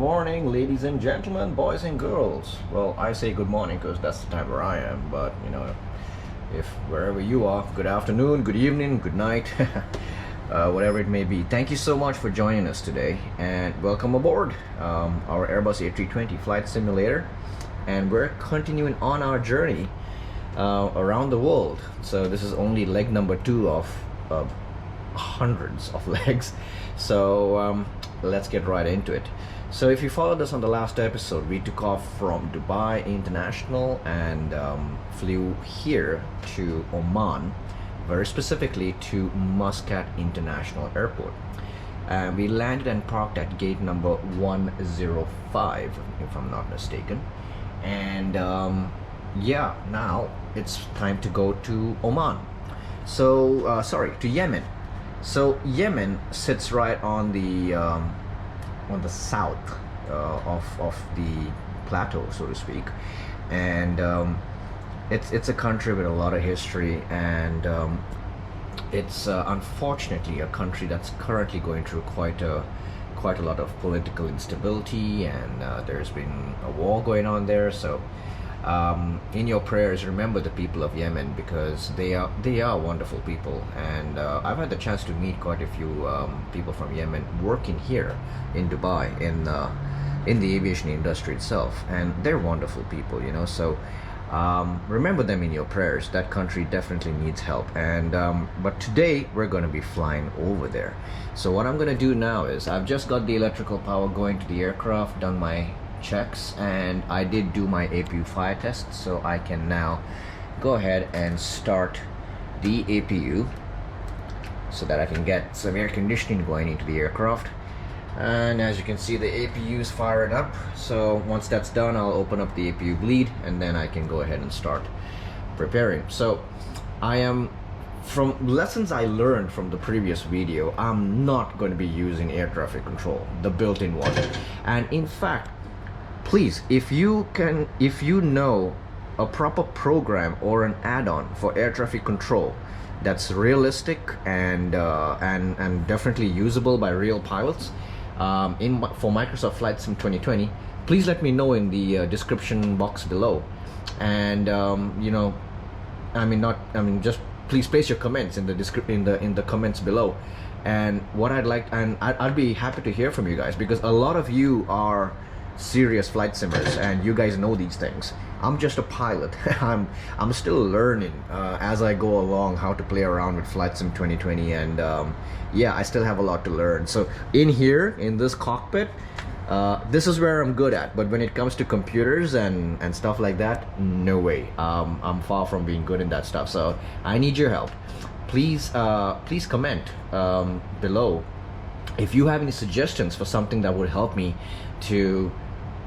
morning, ladies and gentlemen, boys and girls. Well, I say good morning because that's the time where I am, but if wherever you are, good afternoon, good evening, good night, whatever it may be. Thank you so much for joining us today and welcome aboard our Airbus A320 flight simulator. And we're continuing on our journey around the world. So this is only leg number 2 of hundreds of legs. So let's get right into it. So if you followed us on the last episode, we took off from Dubai International and flew here to Oman, very specifically to Muscat International Airport. We landed and parked at gate number 105, if I'm not mistaken. And yeah, now it's time to go to Oman. So to Yemen. So Yemen sits right on the south of the plateau, so to speak, and it's a country with a lot of history, and it's unfortunately a country that's currently going through quite a lot of political instability, and there's been a war going on there. So in your prayers, remember the people of Yemen, because they are wonderful people, and I've had the chance to meet quite a few people from Yemen working here in Dubai in the aviation industry itself, and they're wonderful people, so remember them in your prayers. That country definitely needs help. And but today we're going to be flying over there. So what I'm going to do now is I've just got the electrical power going to the aircraft, done my checks, and I did do my APU fire test, so I can now go ahead and start the APU so that I can get some air conditioning going into the aircraft. And as you can see, the APU is firing up. So once that's done, I'll open up the APU bleed, and then I can go ahead and start preparing. So I am, from lessons I learned from the previous video, I'm not going to be using air traffic control, the built-in one. And in fact, please, if you know a proper program or an add-on for air traffic control that's realistic and definitely usable by real pilots for Microsoft Flight Sim 2020, please let me know in the description box below. And just please place your comments in the comments below. And what I'd be happy to hear from you guys, because a lot of you are serious flight simmers and you guys know these things. I'm just a pilot. I'm still learning as I go along how to play around with Flight Sim 2020, and yeah, I still have a lot to learn. So in here, in this cockpit, this is where I'm good at, but when it comes to computers and stuff like that, no way. I'm far from being good in that stuff, so I need your help. Please comment below if you have any suggestions for something that would help me to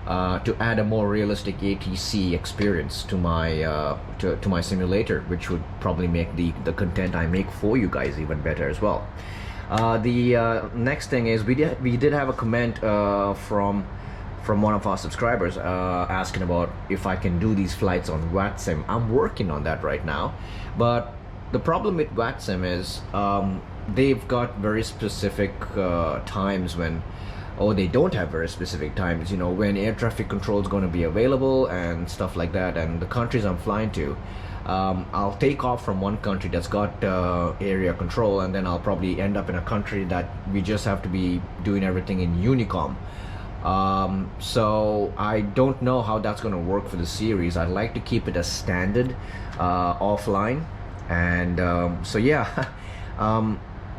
add a more realistic ATC experience to my simulator, which would probably make the content I make for you guys even better as well. The next thing is we did have a comment from one of our subscribers asking about if I can do these flights on VATSIM. I'm working on that right now, but the problem with VATSIM is they've got very specific times when, or they don't have very specific times, when air traffic control is going to be available and stuff like that. And the countries I'm flying to, I'll take off from one country that's got area control, and then I'll probably end up in a country that we just have to be doing everything in Unicom. So I don't know how that's going to work for the series. I'd like to keep it as standard offline. And so yeah,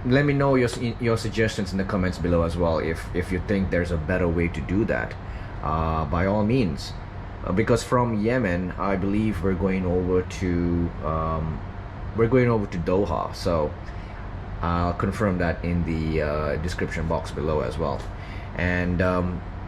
let me know your suggestions in the comments below as well, if you think there's a better way to do that, by all means. Because from Yemen, I believe we're going over to Doha, so I'll confirm that in the description box below as well. And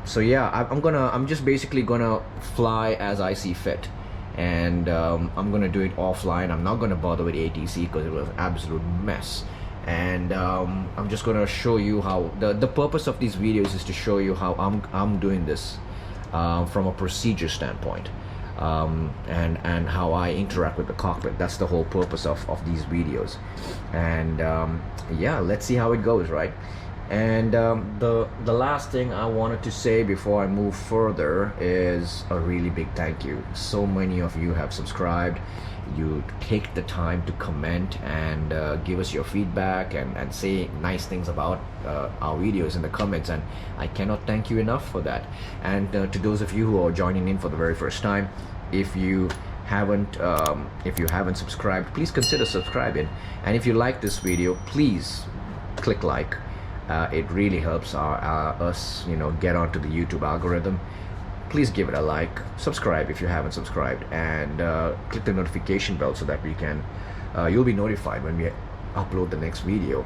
so yeah, I'm just basically gonna fly as I see fit, and I'm gonna do it offline. I'm not gonna bother with ATC because it was an absolute mess. And I'm just gonna show you how the purpose of these videos is to show you how I'm doing this from a procedure standpoint, and how I interact with the cockpit. That's the whole purpose of these videos. And yeah, let's see how it goes, right? And the last thing I wanted to say before I move further is a really big thank you. So many of you have subscribed. You take the time to comment and give us your feedback and say nice things about our videos in the comments, and I cannot thank you enough for that. And to those of you who are joining in for the very first time, if you haven't subscribed, please consider subscribing. And if you like this video, please click like. It really helps us, get onto the YouTube algorithm. Please give it a like, subscribe if you haven't subscribed, and click the notification bell so that you'll be notified when we upload the next video.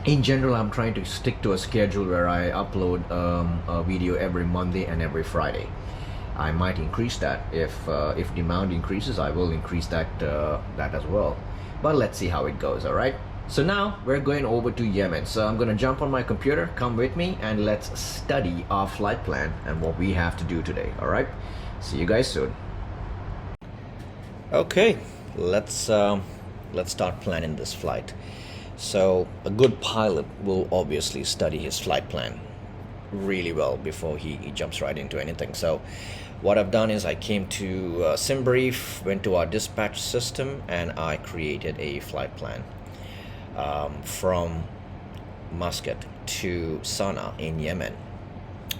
In general, I'm trying to stick to a schedule where I upload a video every Monday and every Friday. I might increase that if demand increases. I will increase that as well. But let's see how it goes. All right. So now we're going over to Yemen. So I'm gonna jump on my computer, come with me, and let's study our flight plan and what we have to do today. All right, see you guys soon. Okay, let's start planning this flight. So a good pilot will obviously study his flight plan really well before he jumps right into anything. So what I've done is I came to SimBrief, went to our dispatch system, and I created a flight plan. From Muscat to Sanaa in Yemen.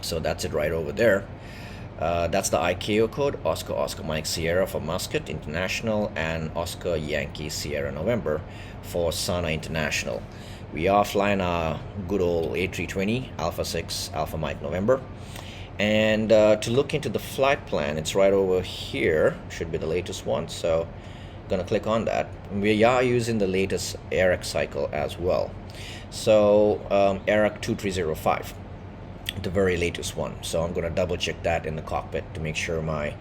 So that's it right over there. That's the ICAO code, Oscar Mike Sierra for Muscat International, and Oscar Yankee Sierra November for Sanaa International. We are flying our good old A320 Alpha 6 Alpha Mike November. And to look into the flight plan, it's right over here, should be the latest one. So gonna click on that. We are using the latest ARC cycle as well. So ARC 2305, the very latest one. So I'm gonna double check that in the cockpit to make sure my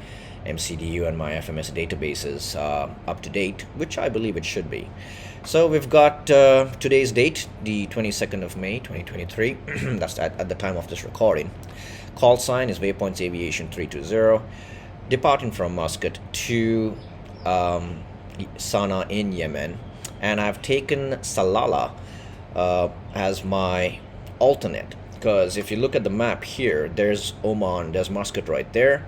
MCDU and my FMS database is up to date, which I believe it should be. So we've got today's date, the 22nd of May 2023. That's at the time of this recording. Call sign is Waypoints Aviation 320, departing from Muscat to Sanaa in Yemen, and I've taken Salalah as my alternate, because if you look at the map here, there's Oman, there's Muscat right there,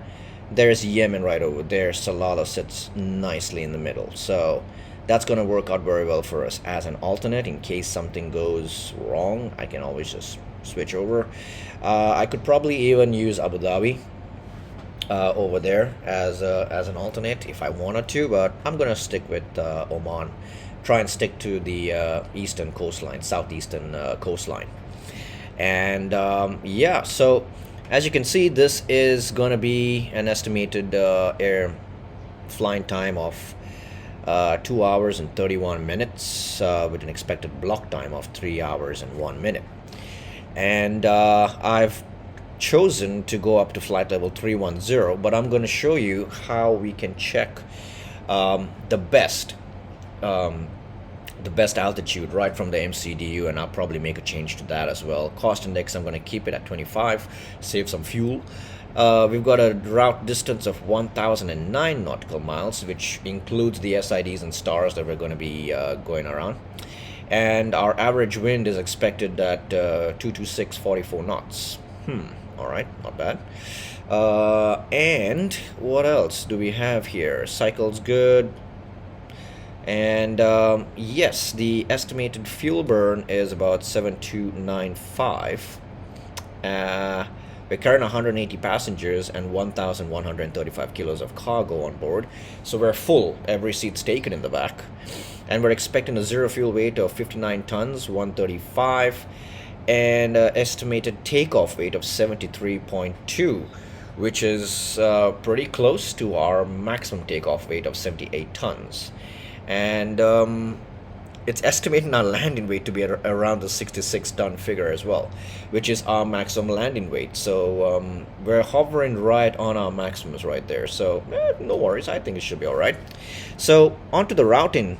there's Yemen right over there. Salalah sits nicely in the middle, so that's going to work out very well for us as an alternate. In case something goes wrong, I can always just switch over. I could probably even use Abu Dhabi over there as an alternate if I wanted to, but I'm gonna stick with Oman. Try and stick to the eastern coastline, southeastern coastline. And yeah, so as you can see, this is gonna be an estimated air flying time of 2 hours and 31 minutes with an expected block time of 3 hours and 1 minute. And I've chosen to go up to flight level 310, but I'm going to show you how we can check the best altitude right from the MCDU, and I'll probably make a change to that as well. Cost index, I'm going to keep it at 25, save some fuel. We've got a route distance of 1,009 nautical miles, which includes the SIDs and stars that we're going to be going around. And our average wind is expected at 226.44 knots. All right, not bad. And what else do we have here? Cycle's good. And yes, the estimated fuel burn is about 7295. We're carrying 180 passengers and 1,135 kilos of cargo on board. So we're full. Every seat's taken in the back. And we're expecting a zero fuel weight of 59 tons, 135, and estimated takeoff weight of 73.2, which is pretty close to our maximum takeoff weight of 78 tons. And it's estimating our landing weight to be around the 66 ton figure as well, which is our maximum landing weight. So we're hovering right on our maximums right there. So no worries, I think it should be all right. So onto the routing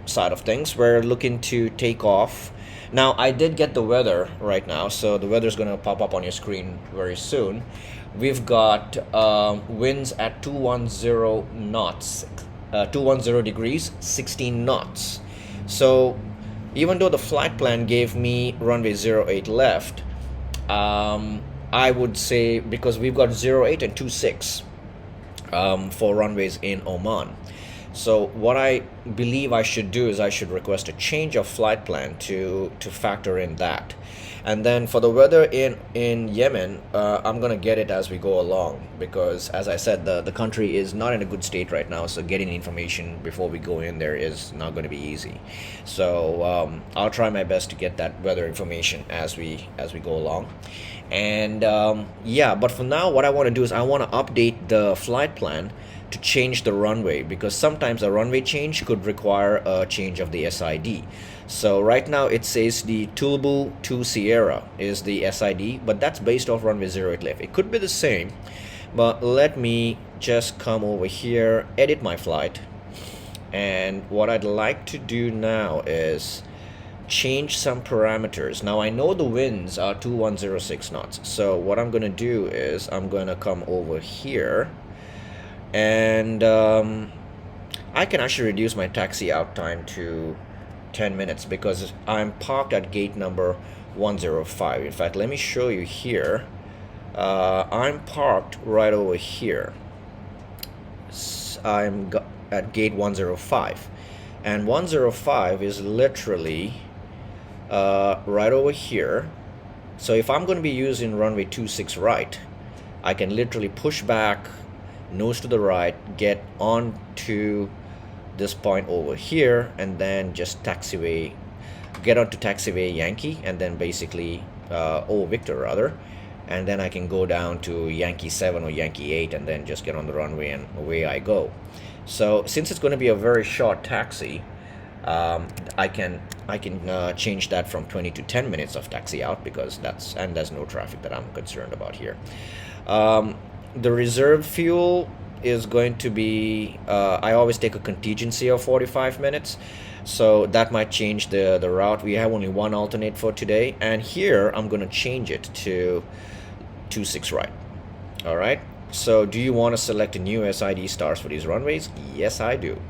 side of things, we're looking to take off. Now I did get the weather right now, so the weather is going to pop up on your screen very soon. We've got winds at 210 knots, 210 degrees, 16 knots. So even though the flight plan gave me runway 08 left, I would say, because we've got 08 and 26 for runways in Oman. So what I believe I should do is I should request a change of flight plan to factor in that. And then for the weather in Yemen, I'm gonna get it as we go along, because as I said, the country is not in a good state right now. So getting information before we go in there is not going to be easy. So I'll try my best to get that weather information as we go along. And yeah, but for now, what I want to do is I want to update the flight plan to change the runway, because sometimes a runway change could require a change of the SID. So right now it says the Tulbu 2 Sierra is the SID, but that's based off runway 08 left. It could be the same, but let me just come over here, edit my flight. And what I'd like to do now is change some parameters. Now I know the winds are 2106 knots. So what I'm going to do is I'm going to come over here, and I can actually reduce my taxi out time to 10 minutes because I'm parked at gate number 105. In fact, let me show you here. I'm parked right over here. I'm at gate 105, and 105 is literally right over here. So if I'm going to be using runway 26 right, I can literally push back, nose to the right, get onto this point over here, and then just taxiway, get onto taxiway Yankee, and then basically Victor rather, and then I can go down to Yankee 7 or Yankee 8 and then just get on the runway, and away I go. So since it's going to be a very short taxi, I can change that from 20 to 10 minutes of taxi out, because there's no traffic that I'm concerned about here. The reserve fuel is going to be, I always take a contingency of 45 minutes, so that might change the route. We have only one alternate for today, and here I'm going to change it to 26 right. All right, so do you want to select a new SID stars for these runways? Yes, I do.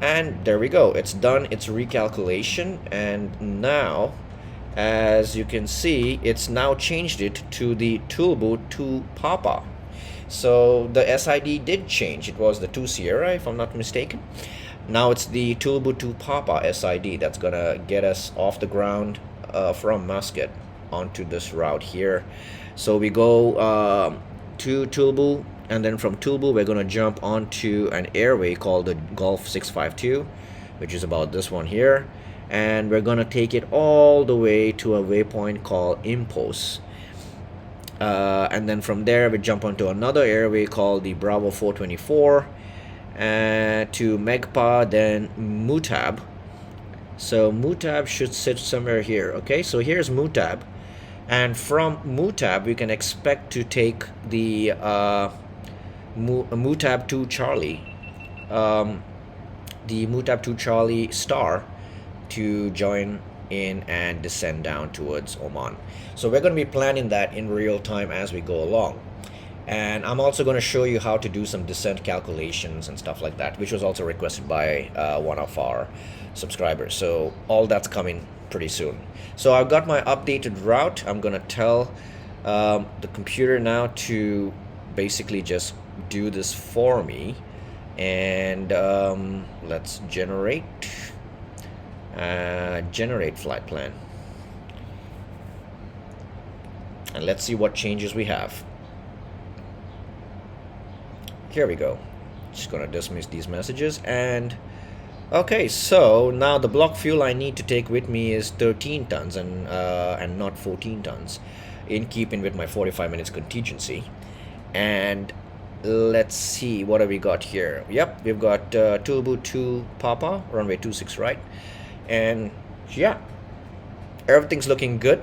And there we go, it's done its recalculation, and now as you can see, it's now changed it to the Tulbu 2 Papa. So the SID did change. It was the 2 Sierra, if I'm not mistaken. Now it's the Tulbu 2 Papa SID that's gonna get us off the ground from Muscat onto this route here. So we go to Tulbu, and then from Tulbu we're gonna jump onto an airway called the Gulf 652, which is about this one here, and we're gonna take it all the way to a waypoint called Immerse. And then from there we jump onto another airway called the Bravo 424 to Megpa, then Mutab. So Mutab should sit somewhere here. Okay, so here's Mutab, and from Mutab we can expect to take the Mutab 2 Charlie, the Mutab 2 Charlie star, to join in and descend down towards Oman. So we're going to be planning that in real time as we go along, and I'm also going to show you how to do some descent calculations and stuff like that, which was also requested by one of our subscribers. So all that's coming pretty soon. So I've got my updated route. I'm going to tell the computer now to basically just do this for me, and let's generate flight plan, and let's see what changes we have. Here we go. Just gonna dismiss these messages, and okay, so now the block fuel I need to take with me is 13 tons and not 14 tons, in keeping with my 45 minutes contingency. And let's see, what have we got here? Yep, we've got Tulbu 2 Papa, runway 26 right, and yeah, everything's looking good.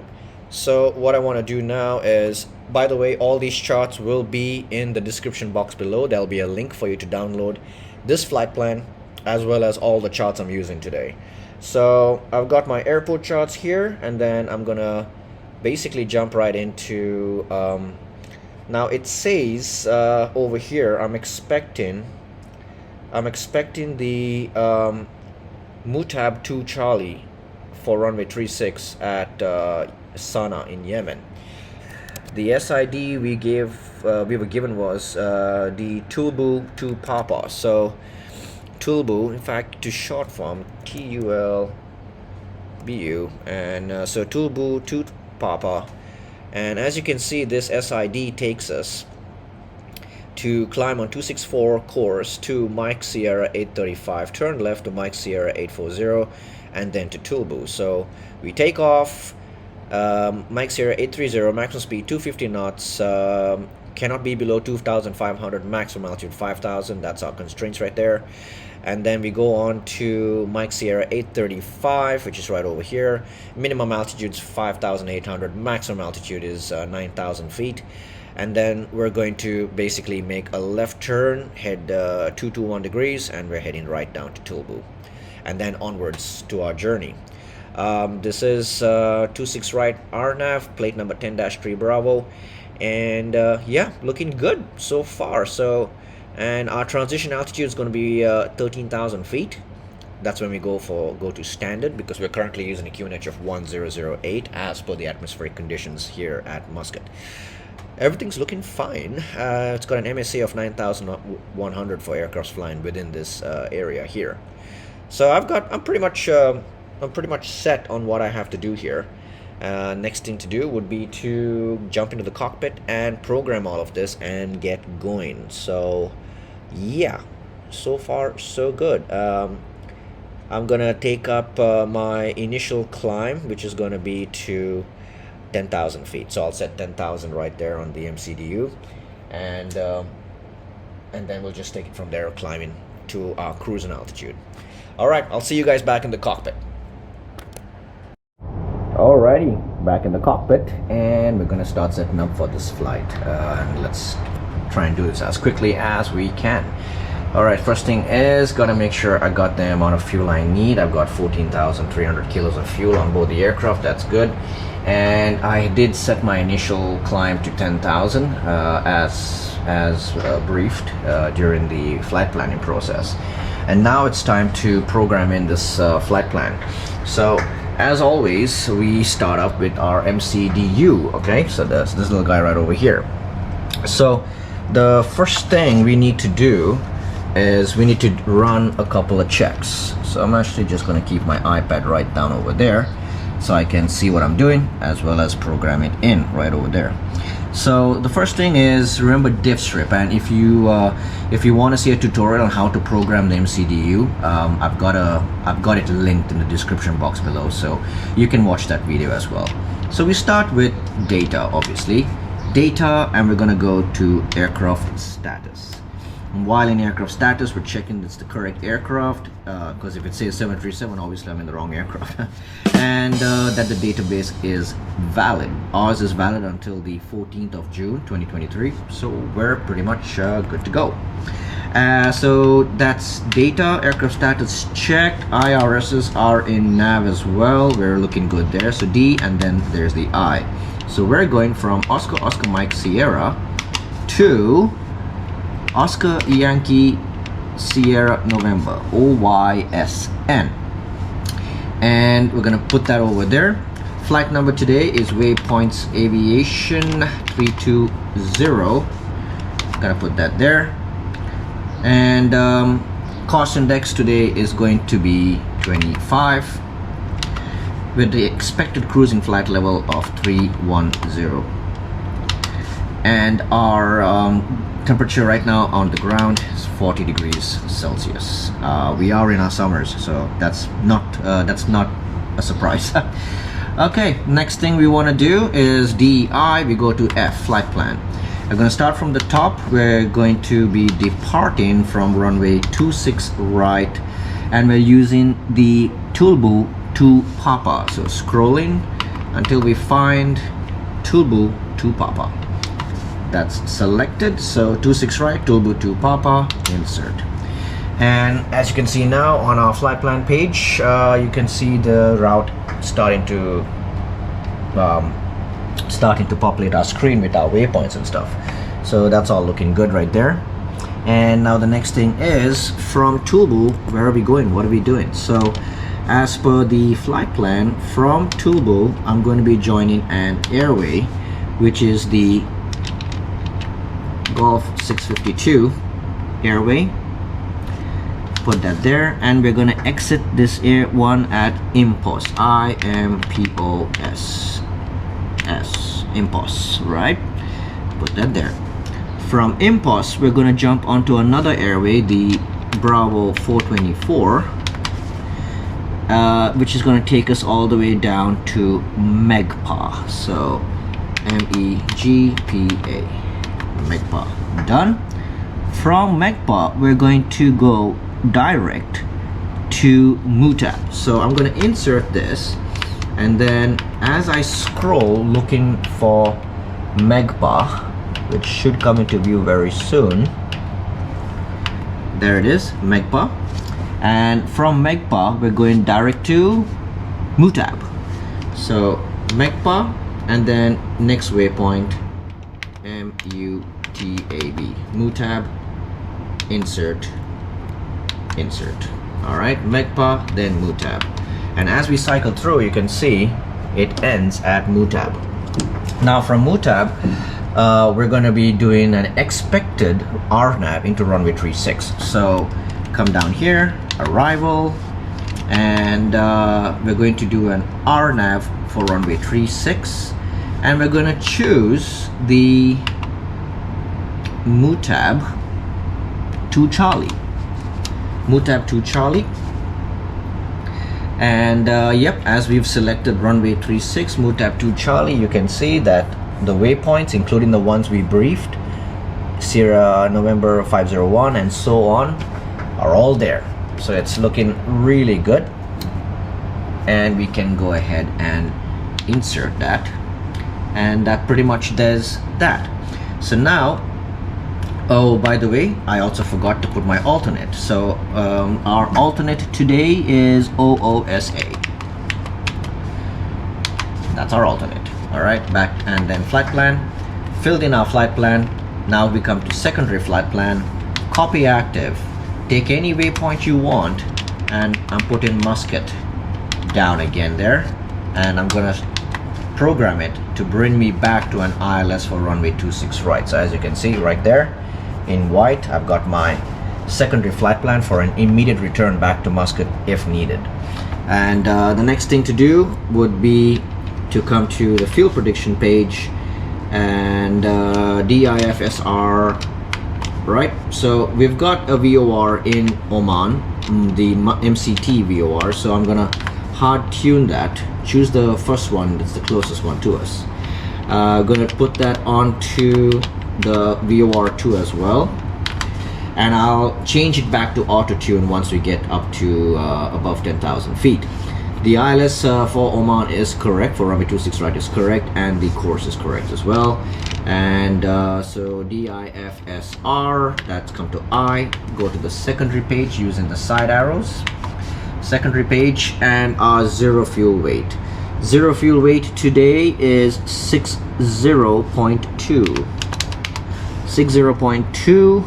So what I want to do now is, by the way, all these charts will be in the description box below. There'll be a link for you to download this flight plan as well as all the charts I'm using today. So I've got my airport charts here, and then I'm gonna basically jump right into now it says over here I'm expecting the Mutab 2 Charlie for runway 36 at Sanaa in Yemen. The SID we were given was the Tulbu to Papa. So Tulbu, in fact, to short form TULBU, and so Tulbu to Papa. And as you can see, this SID takes us to climb on 264 course to Mike Sierra 835, turn left to Mike Sierra 840, and then to Tulbu. So we take off, Mike Sierra 830, maximum speed 250 knots, cannot be below 2,500, maximum altitude 5,000. That's our constraints right there. And then we go on to Mike Sierra 835, which is right over here. Minimum altitude is 5,800, maximum altitude is 9,000 feet. And then we're going to basically make a left turn, head 221 degrees, and we're heading right down to Tulbu, and then onwards to our journey. This is 26 right RNAV, plate number 10-3 Bravo, and yeah, looking good so far. So, and our transition altitude is going to be 13,000 feet. That's when we go to standard, because we're currently using a QNH of 1008 as per the atmospheric conditions here at Muscat. Everything's looking fine. It's got an MSA of 9,100 for aircrafts flying within this area here. So I'm pretty much set on what I have to do here. Next thing to do would be to jump into the cockpit and program all of this and get going. So yeah, so far so good. I'm gonna take up my initial climb, which is gonna be to 10,000 feet. So I'll set 10,000 right there on the MCDU, and then we'll just take it from there, climbing to our cruising altitude. All right, I'll see you guys back in the cockpit. Alrighty, back in the cockpit, and we're gonna start setting up for this flight. And let's try and do this as quickly as we can. Alright, first thing is gotta make sure I got the amount of fuel I need. I've got 14,300 kilos of fuel on board the aircraft. That's good. And I did set my initial climb to 10,000 as briefed during the flight planning process. And now it's time to program in this flight plan. So as always, we start up with our MCDU. Okay, so that's this little guy right over here. So the first thing we need to do is we need to run a couple of checks. So I'm actually just going to keep my iPad right down over there so I can see what I'm doing, as well as program it in right over there. So the first thing is, remember diff strip, and if you want to see a tutorial on how to program the MCDU, I've got it linked in the description box below, so you can watch that video as well. So we start with data, obviously data, and we're gonna go to aircraft status. And while in aircraft status, we're checking it's the correct aircraft, because if it says 737, obviously I'm in the wrong aircraft. And that the database is valid. Ours is valid until the 14th of June 2023, so we're pretty much good to go. So that's data, aircraft status checked. IRSs are in nav as well, we're looking good there. So D, and then there's the I. So we're going from Oscar Mike Sierra to Oscar Yankee Sierra November, OYSN, and we're gonna put that over there. Flight number today is Waypoints Aviation 320. Gonna put that there. And cost index today is going to be 25, with the expected cruising flight level of 310. And our temperature right now on the ground is 40 degrees Celsius. We are in our summers, so that's not a surprise. Okay, next thing we want to do is DI. We go to F, flight plan. We're going to start from the top. We're going to be departing from runway 26 right, and we're using the Tulbu to Papa. So scrolling until we find Tulbu to Papa. That's selected. So 26 right, Tulbu to Papa, insert. And as you can see now on our flight plan page, you can see the route starting to populate our screen with our waypoints and stuff. So that's all looking good right there. And now the next thing is, from Tulbu, where are we going? What are we doing? So as per the flight plan from Tulbu, I'm going to be joining an airway, which is the Gulf 652 airway. Put that there, and we're going to exit this air one at Immerse. IMPOS. Immerse, right? Put that there. From Immerse, we're going to jump onto another airway, the Bravo 424, which is going to take us all the way down to Megpa. So MEGPA, Megpa. Done. From Megpa, we're going to go direct to Muscat. So I'm going to insert this, and then as I scroll looking for Megpa, which should come into view very soon, there it is, Megpa. And from Megpa, we're going direct to Muscat. So Megpa, and then next waypoint MUTAB, Muscat, insert. All right, Megpa, then Muscat. And as we cycle through, you can see it ends at Muscat. Now from Muscat, we're going to be doing an expected RNAV into runway 36. So come down here, arrival, and we're going to do an RNAV for runway 36, and we're going to choose the Muscat to Charlie. Muscat to Charlie. And yep, as we've selected runway 36, Muscat to Charlie, you can see that the waypoints, including the ones we briefed, Sierra November 501 and so on, are all there. So it's looking really good, and we can go ahead and insert that, and that pretty much does that. So now, oh, by the way, I also forgot to put my alternate. So our alternate today is OOSA. That's our alternate. All right, back, and then flight plan. Filled in our flight plan. Now we come to secondary flight plan. Copy active. Take any waypoint you want, and I'm putting Muscat down again there, and I'm gonna program it to bring me back to an ILS for runway 26 right. So as you can see right there in white, I've got my secondary flight plan for an immediate return back to Muscat if needed. And the next thing to do would be to come to the fuel prediction page and DIFSR, right? So we've got a VOR in Oman, the MCT VOR, so I'm gonna hard tune that, choose the first one that's the closest one to us. Gonna put that onto the VOR2 as well, and I'll change it back to auto tune once we get up to above 10,000 feet. The ILS for Oman is correct, for runway 26 right is correct, and the course is correct as well. And so DIFSR, that's come to I, go to the secondary page using the side arrows, secondary page, and our zero fuel weight. Zero fuel weight today is 60.2. 60.2,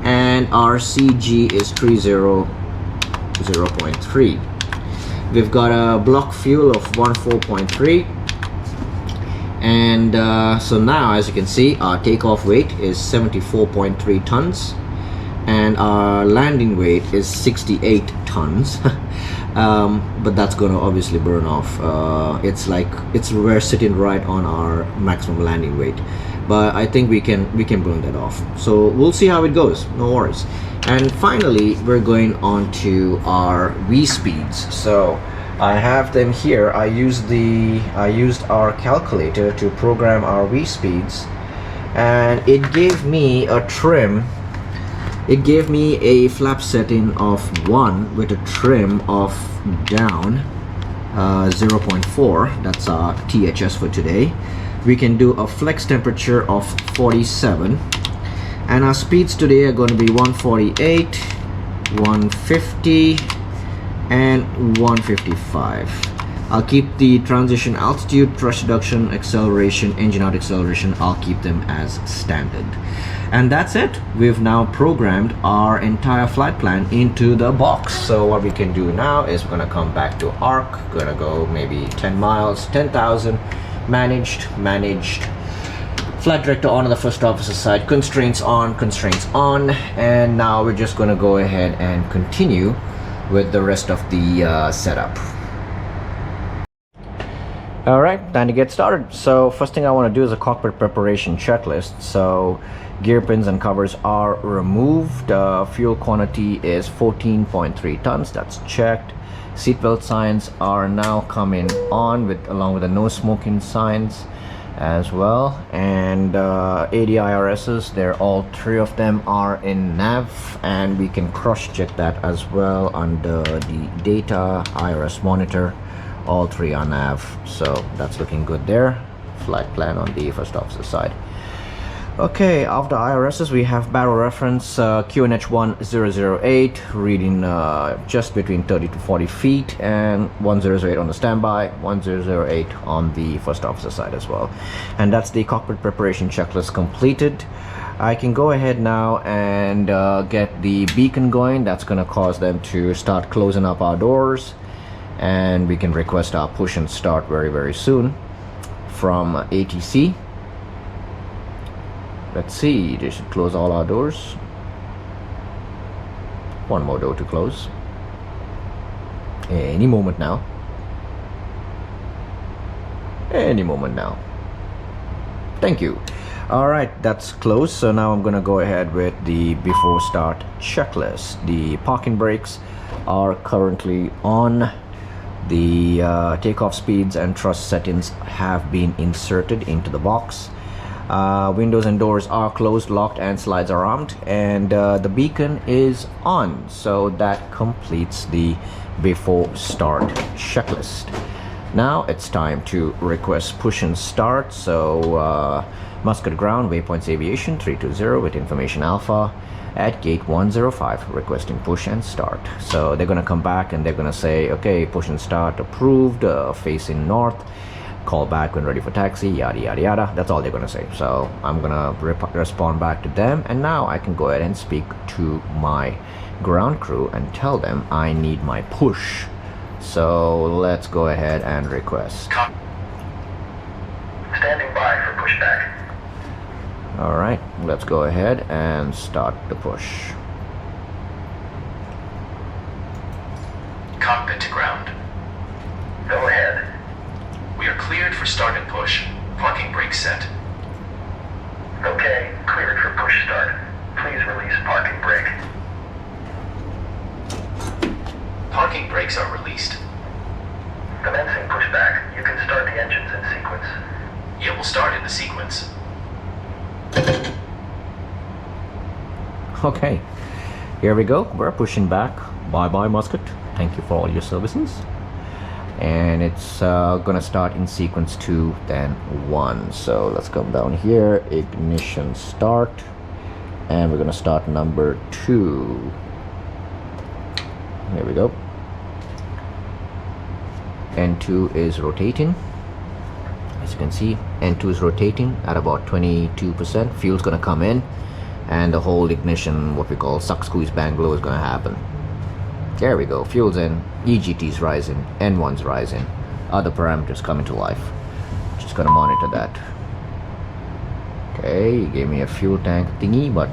and our CG is 300.3. We've got a block fuel of 14.3, and so now, as you can see, our takeoff weight is 74.3 tons, and our landing weight is 68 tons. But that's going to obviously burn off. We're sitting right on our maximum landing weight, but I think we can burn that off. So we'll see how it goes. No worries. And finally, we're going on to our V speeds. So I have them here. I used our calculator to program our V speeds, and it gave me a trim. It gave me a flap setting of 1 with a trim of down 0.4. That's our THS for today. We can do a flex temperature of 47, and our speeds today are going to be 148, 150, and 155. I'll keep the transition altitude, thrust reduction, acceleration, engine out acceleration, I'll keep them as standard. And that's it. We've now programmed our entire flight plan into the box. So what we can do now is we're gonna come back to ARC, gonna go maybe 10 miles, 10,000, managed, flight director on the first officer side, constraints on, and now we're just gonna go ahead and continue with the rest of the setup. All right, time to get started. So first thing I want to do is a cockpit preparation checklist. So gear pins and covers are removed. Fuel quantity is 14.3 tons. That's checked. Seatbelt signs are now coming on along with the no smoking signs as well. And ADIRSs, they're all three of them are in nav, and we can cross check that as well under the data IRS monitor. All three are nav, so that's looking good there. Flight plan on the first officer side. Okay, after IRSs we have barrel reference QNH 1008 reading just between 30 to 40 feet, and 1008 on the standby, 1008 on the first officer side as well. And that's the cockpit preparation checklist completed. I can go ahead now and get the beacon going. That's going to cause them to start closing up our doors, and we can request our push and start very soon from ATC. Let's see, they should close all our doors. One more door to close any moment now. Thank you. All right, that's closed. So now I'm gonna go ahead with the before start checklist. The parking brakes are currently on. The takeoff speeds and thrust settings have been inserted into the box. Windows and doors are closed, locked, and slides are armed, and the beacon is on. So that completes the before start checklist. Now it's time to request push and start. So Muscat ground, waypoints Aviation 320 with information alpha at gate 105, requesting push and start. So they're gonna come back and they're gonna say, okay, push and start approved, facing north, call back when ready for taxi, yada yada yada. That's all they're gonna say. So I'm gonna respond back to them, and now I can go ahead and speak to my ground crew and tell them I need my push. So let's go ahead and request. Standing by for pushback. All right, let's go ahead and start the push. Cockpit to ground. Go ahead. We are cleared for start and push. Parking brakes set. Okay, cleared for push start. Please release parking brake. Parking brakes are released. Commencing pushback. You can start the engines in sequence. Yeah, we'll start in the sequence. Okay, here we go. We're pushing back. Bye bye Muscat, thank you for all your services. And it's gonna start in sequence 2 then 1. So let's come down here, ignition start, and we're gonna start number 2. Here we go. N2 is rotating. As you can see, N2 is rotating at about 22%. Fuel's gonna come in, and the whole ignition, what we call suck, squeeze, bang, blow, is gonna happen. There we go. Fuel's in, EGT's rising, N1's rising, other parameters coming to life. Just gonna monitor that. Okay, he gave me a fuel tank thingy, but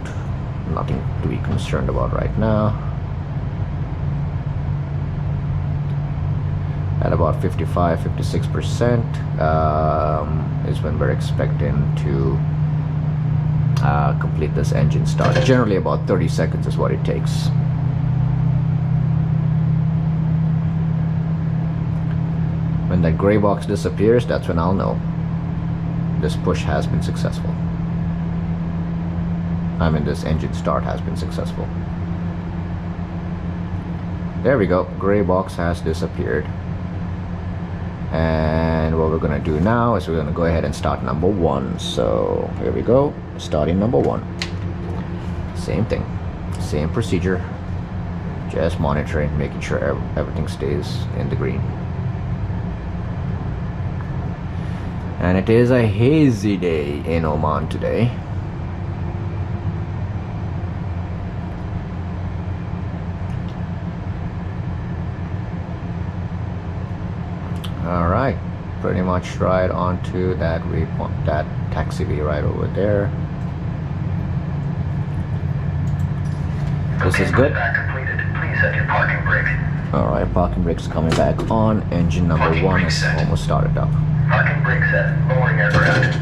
nothing to be concerned about right now. At about 55-56% is when we're expecting to complete this engine start. Generally about 30 seconds is what it takes. When that gray box disappears, that's when I'll know this push has been successful. I mean, this engine start has been successful. There we go, gray box has disappeared. And what we're gonna do now is we're gonna go ahead and start number 1. So here we go, starting number 1. Same thing, same procedure, just monitoring, making sure everything stays in the green. And it is a hazy day in Oman today. Alright, pretty much right onto that waypoint, that taxiway right over there. This is good. Completed. Please set your parking brake. Alright, parking brake's coming back on. Engine number Parking 1 brake is set. almost started up. Parking brake set. Lowering aircraft.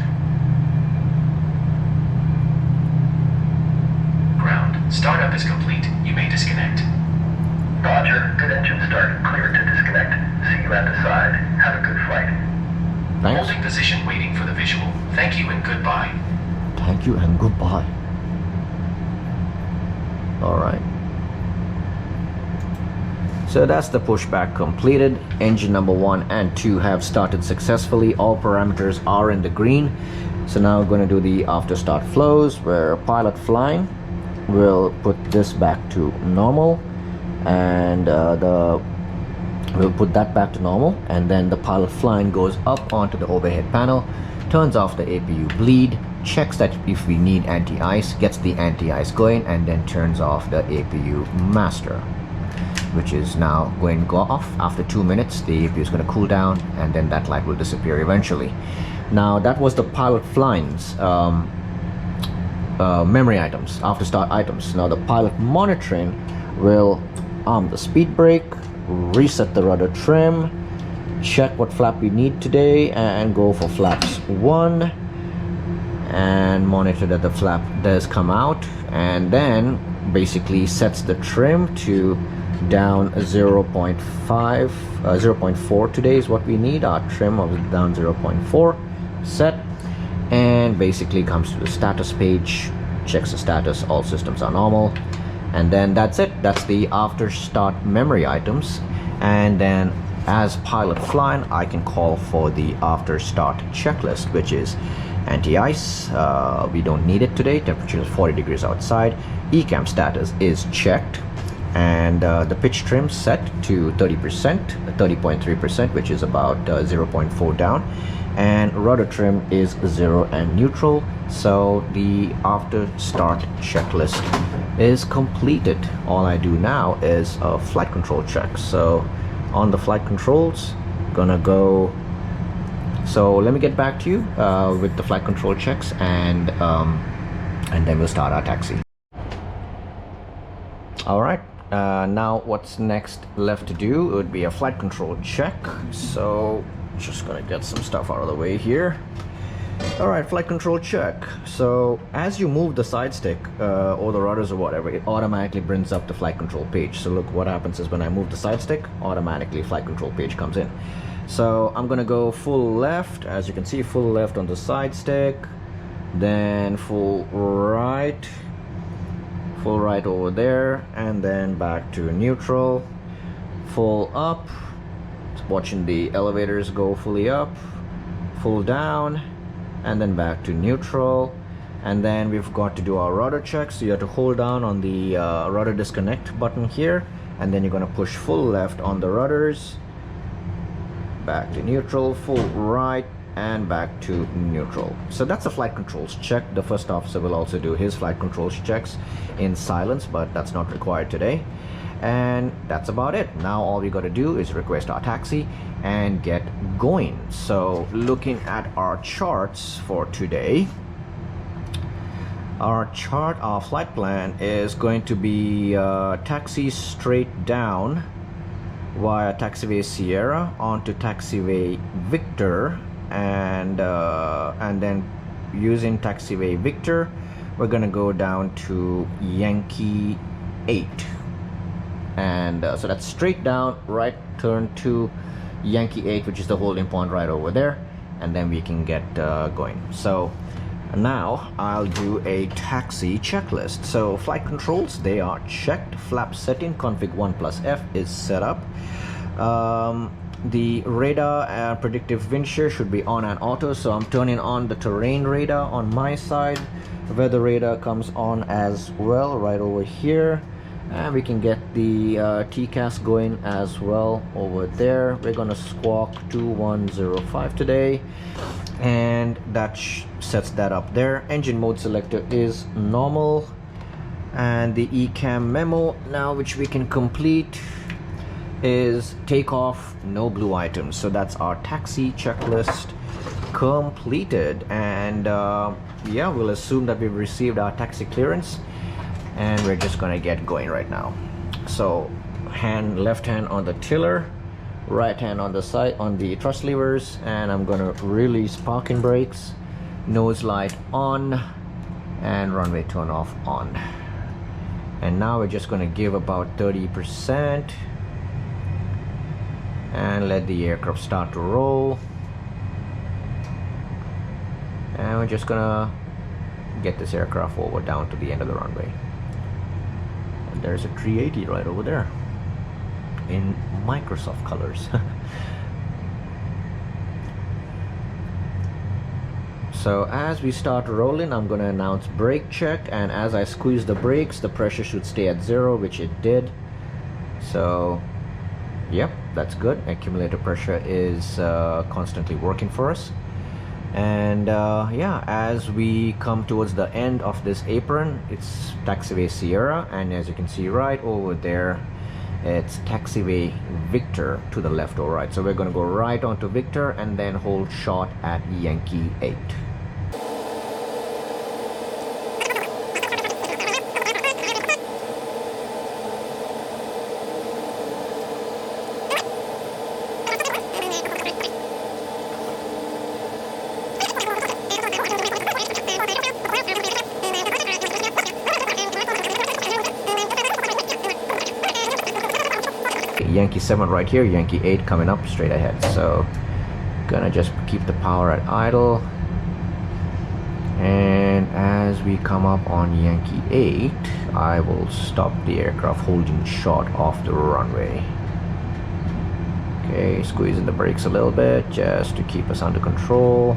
Ground. Startup is complete. You may disconnect. Roger. Good engine start. Clear to disconnect. See you at the side. Have a good flight. Thanks. Holding position waiting for the visual. Thank you and goodbye. Thank you and goodbye. Alright. So that's the pushback completed. Engine number 1 and 2 have started successfully. All parameters are in the green. So now we're going to do the after start flows, where pilot flying will put this back to normal, and we'll put that back to normal, and then the pilot flying goes up onto the overhead panel, turns off the APU bleed, checks that if we need anti-ice, gets the anti-ice going, and then turns off the APU master, which is now going to go off. After 2 minutes, the APU is going to cool down, and then that light will disappear eventually. Now that was the pilot flying's memory items, after start items. Now the pilot monitoring will arm the speed brake, reset the rudder trim, check what flap we need today, and go for flaps 1, and monitor that the flap does come out, and then basically sets the trim to down 0.4 today is what we need. Our trim of down 0.4 set, and basically comes to the status page, checks the status, all systems are normal, and then that's it. That's the after start memory items. And then as pilot flying, I can call for the after start checklist, which is anti-ice, we don't need it today, temperature is 40 degrees outside, ECAM status is checked, and the pitch trim set to 30.3%, which is about 0.4 down, and rudder trim is 0 and neutral. So the after start checklist is completed. All I do now is a flight control check. So on the flight controls, gonna go. So let me get back to you with the flight control checks, and then we'll start our taxi. All right. Now what's next left to do would be a flight control check. So just gonna get some stuff out of the way here. All right, flight control check. So as you move the side stick or the rudders or whatever, it automatically brings up the flight control page. So look, what happens is when I move the side stick, automatically flight control page comes in. So I'm gonna go full left, as you can see, full left on the side stick, then full right over there, and then back to neutral, full up, watching the elevators go fully up, full down, and then back to neutral. And then we've got to do our rudder check, so you have to hold down on the rudder disconnect button here, and then you're going to push full left on the rudders, back to neutral, full right, and back to neutral. So that's a flight controls check. The first officer will also do his flight controls checks in silence, but that's not required today. And that's about it. Now all we got to do is request our taxi and get going. So looking at our charts for today, our flight plan is going to be taxi straight down via taxiway Sierra onto taxiway Victor, and then using taxiway Victor, we're gonna go down to Yankee 8, and so that's straight down, right turn to Yankee 8, which is the holding point right over there, and then we can get going. So now I'll do a taxi checklist. So flight controls, they are checked. Flap setting config 1+F is set up. The radar and predictive wind shear should be on and auto, so I'm turning on the terrain radar on my side. Weather radar comes on as well right over here, and we can get the TCAS going as well over there. We're gonna squawk 2105 today, and that sets that up there. Engine mode selector is normal, and the ECAM memo now, which we can complete, is takeoff, no blue items. So that's our taxi checklist completed. And yeah, we'll assume that we've received our taxi clearance, and we're just gonna get going right now. So left hand on the tiller, right hand on the side on the thrust levers, and I'm gonna release parking brakes, nose light on, and runway turn off on. And now we're just gonna give about 30% and let the aircraft start to roll. And we're just gonna get this aircraft over down to the end of the runway. And there's a 380 right over there in Microsoft colors. So as we start rolling, I'm going to announce brake check, and as I squeeze the brakes, the pressure should stay at 0, which it did. So yep, that's good. Accumulator pressure is constantly working for us. And yeah, as we come towards the end of this apron, it's taxiway Sierra, and as you can see right over there, it's taxiway Victor to the left or right. So we're going to go right onto Victor and then hold short at Yankee 8. Yankee 7 right here, Yankee 8 coming up straight ahead. So gonna just keep the power at idle, and as we come up on Yankee 8, I will stop the aircraft holding short off the runway. Okay, squeezing the brakes a little bit just to keep us under control.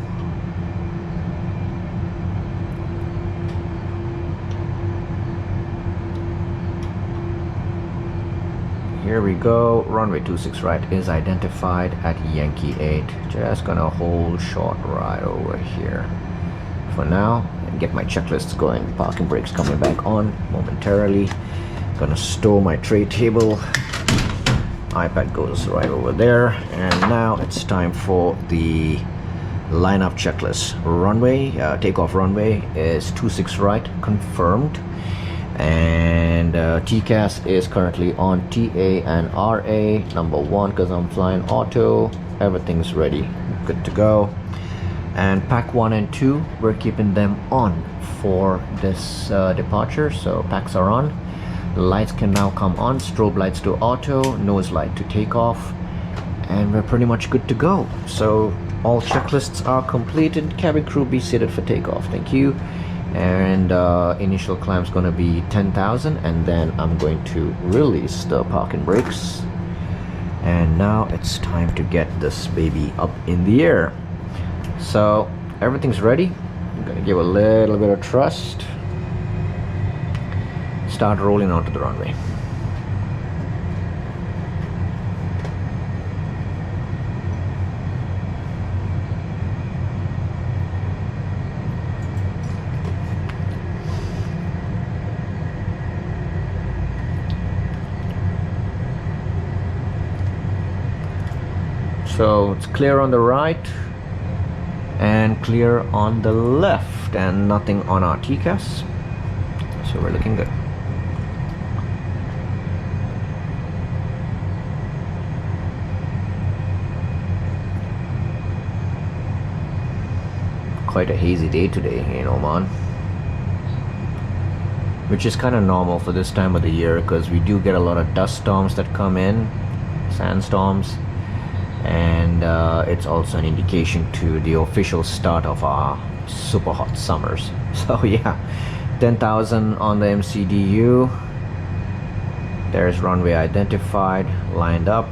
Here we go. Runway 26 right is identified at Yankee 8. Just gonna hold short right over here for now and get my checklists going. Parking brakes coming back on momentarily. Gonna store my tray table. iPad goes right over there, and now it's time for the lineup checklist. Runway takeoff runway is 26 right confirmed, and TCAS is currently on TA and RA number 1 because I'm flying auto. Everything's ready, good to go. And pack 1 and 2, we're keeping them on for this departure. So packs are on. Lights can now come on, strobe lights to auto, nose light to takeoff, and we're pretty much good to go. So all checklists are completed. Cabin crew, be seated for takeoff. Thank you. And initial climb's gonna be 10,000, and then I'm going to release the parking brakes. And now it's time to get this baby up in the air. So everything's ready. I'm gonna give a little bit of thrust. Start rolling onto the runway. So it's clear on the right and clear on the left, and nothing on our TCAS, so we're looking good. Quite a hazy day today in Oman, which is kind of normal for this time of the year because we do get a lot of dust storms that come in, sandstorms, and it's also an indication to the official start of our super hot summers. So yeah, 10,000 on the MCDU. There's runway identified, lined up,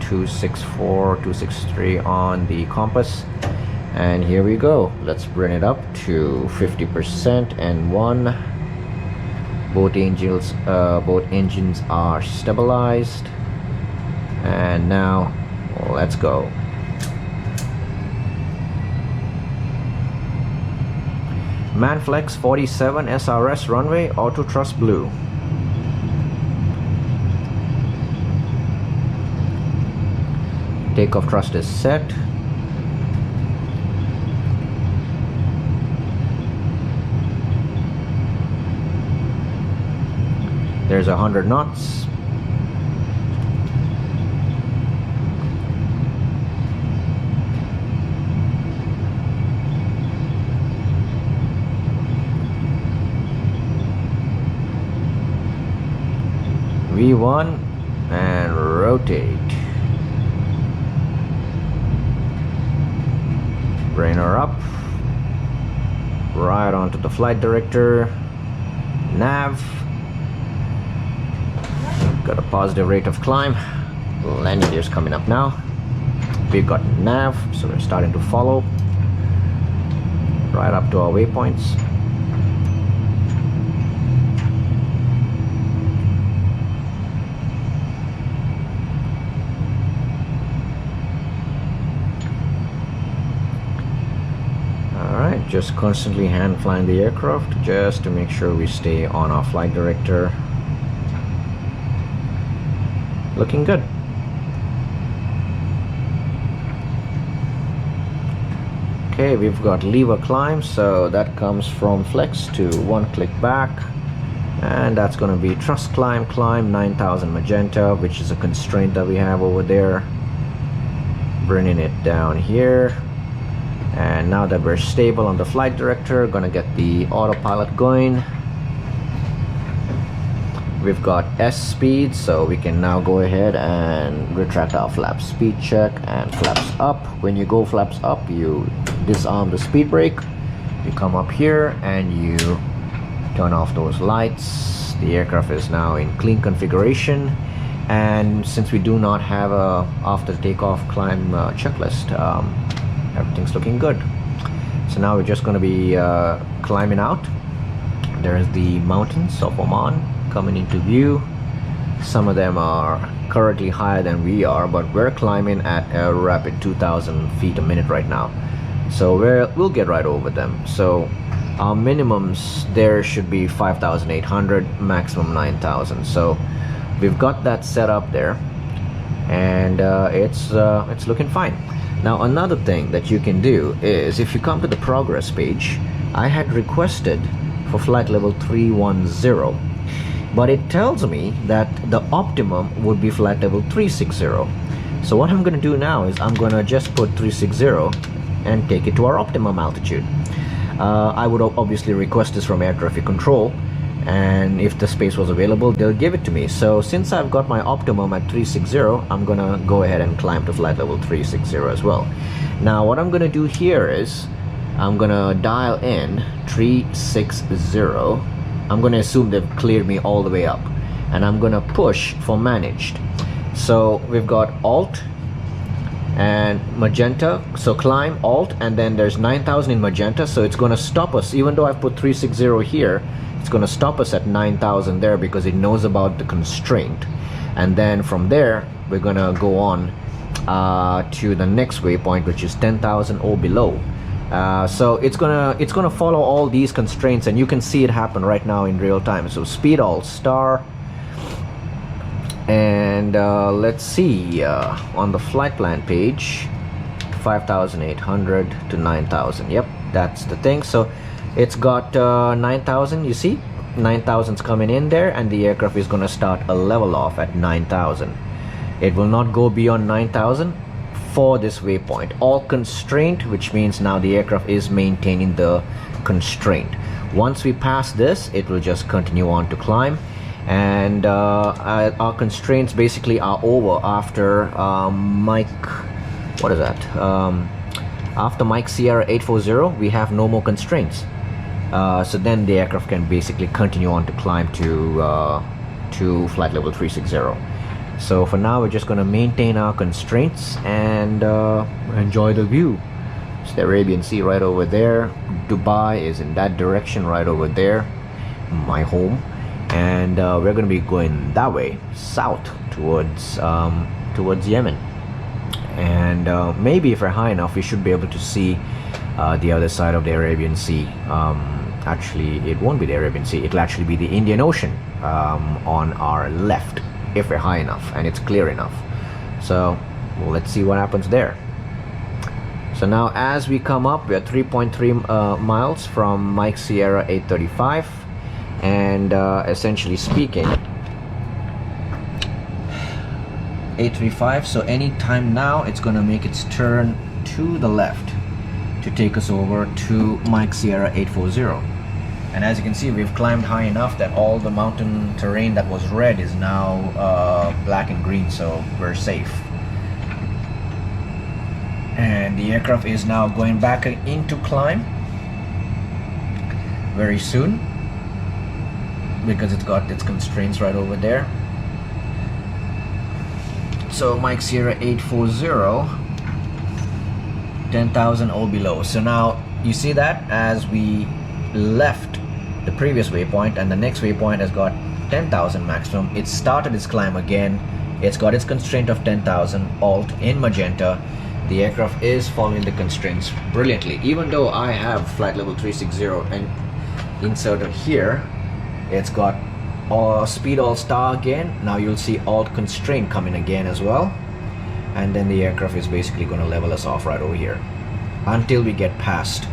264, 263 on the compass. And here we go. Let's bring it up to 50% and 1. Both engines are stabilized. And now let's go. Manflex 47 SRS runway, auto thrust blue. Takeoff thrust is set. There's 100 knots. V1 and rotate. Bring her up. Right onto the flight director. Nav. Got a positive rate of climb. Landing gear's coming up now. We've got nav, so we're starting to follow. Right up to our waypoints. Just constantly hand flying the aircraft just to make sure we stay on our flight director. Looking good. Okay, we've got lever climb, so that comes from flex to one click back, and that's going to be thrust climb 9000 magenta, which is a constraint that we have over there. Bringing it down here. And now that we're stable on the flight director, gonna get the autopilot going. We've got S speed, so we can now go ahead and retract our flaps. Speed check and flaps up. When you go flaps up, you disarm the speed brake. You come up here and you turn off those lights. The aircraft is now in clean configuration. And since we do not have a after takeoff climb checklist, everything's looking good. So now we're just going to be climbing out. There's the mountains of Oman coming into view. Some of them are currently higher than we are, but we're climbing at a rapid 2,000 feet a minute right now. So we'll get right over them. So our minimums there should be 5,800, maximum 9,000. So we've got that set up there, and it's looking fine. Now another thing that you can do is, if you come to the progress page, I had requested for flight level 310, but it tells me that the optimum would be flight level 360. So what I'm going to do now is I'm going to just put 360 and take it to our optimum altitude. I would obviously request this from air traffic control, and if the space was available, they'll give it to me. So since I've got my optimum at 360, I'm gonna go ahead and climb to flight level 360 as well. Now what I'm gonna do here is I'm gonna dial in 360. I'm gonna assume they've cleared me all the way up, and I'm gonna push for managed. So we've got Alt and magenta, so climb Alt, and then there's 9,000 in magenta, so it's gonna stop us. Even though I've put 360 here, it's going to stop us at 9,000 there because it knows about the constraint. And then from there we're going to go on to the next waypoint, which is 10,000 or below. So it's gonna follow all these constraints, and you can see it happen right now in real time. So speed Alt star, and let's see, on the flight plan page, 5,800 to 9,000. Yep, that's the thing. So it's got 9,000, you see 9,000's coming in there, and the aircraft is going to start a level off at 9,000. It will not go beyond 9,000 for this waypoint. All constraint, which means now the aircraft is maintaining the constraint. Once we pass this, it will just continue on to climb, and our constraints basically are over after what is that? After Mike Sierra 840, we have no more constraints. So then the aircraft can basically continue on to climb to flight level 360. So for now, we're just going to maintain our constraints and enjoy the view. It's the Arabian Sea right over there. Dubai is in that direction right over there, my home. And we're going to be going that way, south towards Yemen. And maybe if we're high enough, we should be able to see the other side of the Arabian Sea actually, it won't be the Arabian Sea. It'll actually be the Indian Ocean on our left, if we're high enough and it's clear enough. So well, let's see what happens there. So now as we come up, we're 3.3 miles from Mike Sierra 835, and essentially speaking, 835, so any time now it's going to make its turn to the left to take us over to Mike Sierra 840. And as you can see, we've climbed high enough that all the mountain terrain that was red is now black and green, so we're safe. And the aircraft is now going back into climb very soon, because it's got its constraints right over there. So Mike Sierra 840, 10,000 or below. So now you see that as we left the previous waypoint and the next waypoint has got 10,000 maximum, it started its climb again. It's got its constraint of 10,000 alt in magenta. The aircraft is following the constraints brilliantly. Even though I have flight level 360 and inserted here, it's got speed all star again. Now you'll see alt constraint coming again as well, and then the aircraft is basically going to level us off right over here until we get past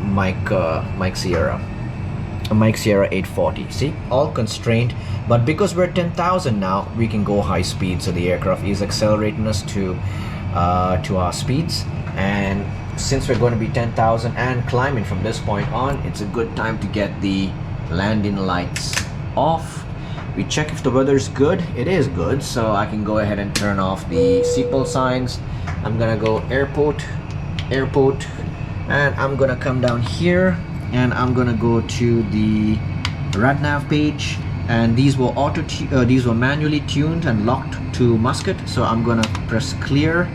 Mike Sierra 840. See, all constrained, but because we're 10,000 now, we can go high speed. So the aircraft is accelerating us to our speeds, and since we're going to be 10,000 and climbing from this point on, it's a good time to get the landing lights off. We check if the weather is good. It is good, so I can go ahead and turn off the seatbelt signs. I'm gonna go airport, and I'm gonna come down here and I'm gonna go to the RadNav page, and these were manually tuned and locked to Muscat. So I'm gonna press clear.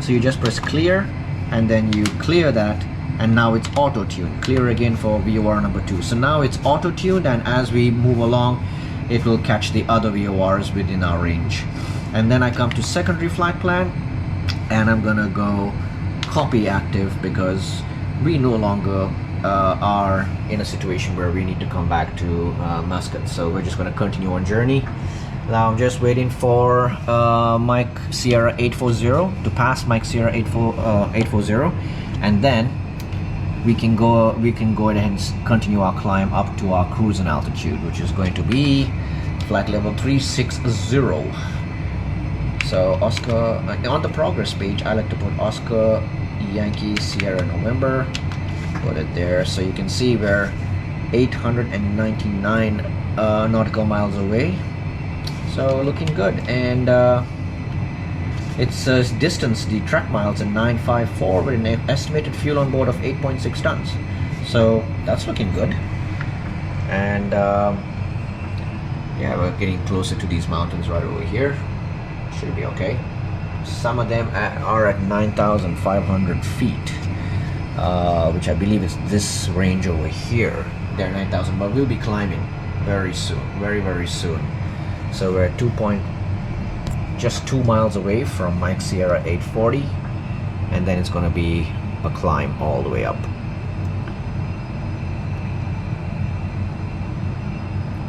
So you just press clear and then you clear that, and now it's auto tuned. Clear again for VOR number 2. So now it's auto tuned, and as we move along it will catch the other VORs within our range. And then I come to secondary flight plan, and I'm gonna go copy active because we no longer are in a situation where we need to come back to Muscat. So we're just gonna continue on journey. Now I'm just waiting for Mike Sierra 840 to pass Mike Sierra 840, and then we can go ahead and continue our climb up to our cruising altitude, which is going to be flight level 360. So Oscar, on the progress page I like to put Oscar Yankee Sierra November, put it there, so you can see we're 899 nautical miles away. So looking good, and its distance, the track miles, at 954 with an estimated fuel on board of 8.6 tons. So that's looking good. And yeah, we're getting closer to these mountains right over here. Should be okay. Some of them are at 9,500 feet, which I believe is this range over here. They're 9,000, but we'll be climbing very soon, very soon. So we're at just 2 miles away from Mike Sierra 840, and then it's going to be a climb all the way up.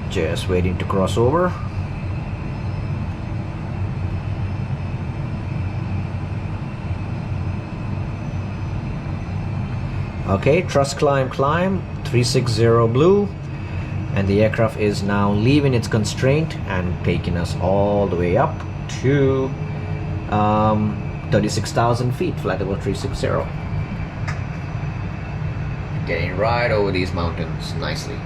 Just waiting to cross over. Okay, thrust climb 360 blue, and the aircraft is now leaving its constraint and taking us all the way up to 36,000 feet, flight level 360. Getting right over these mountains nicely.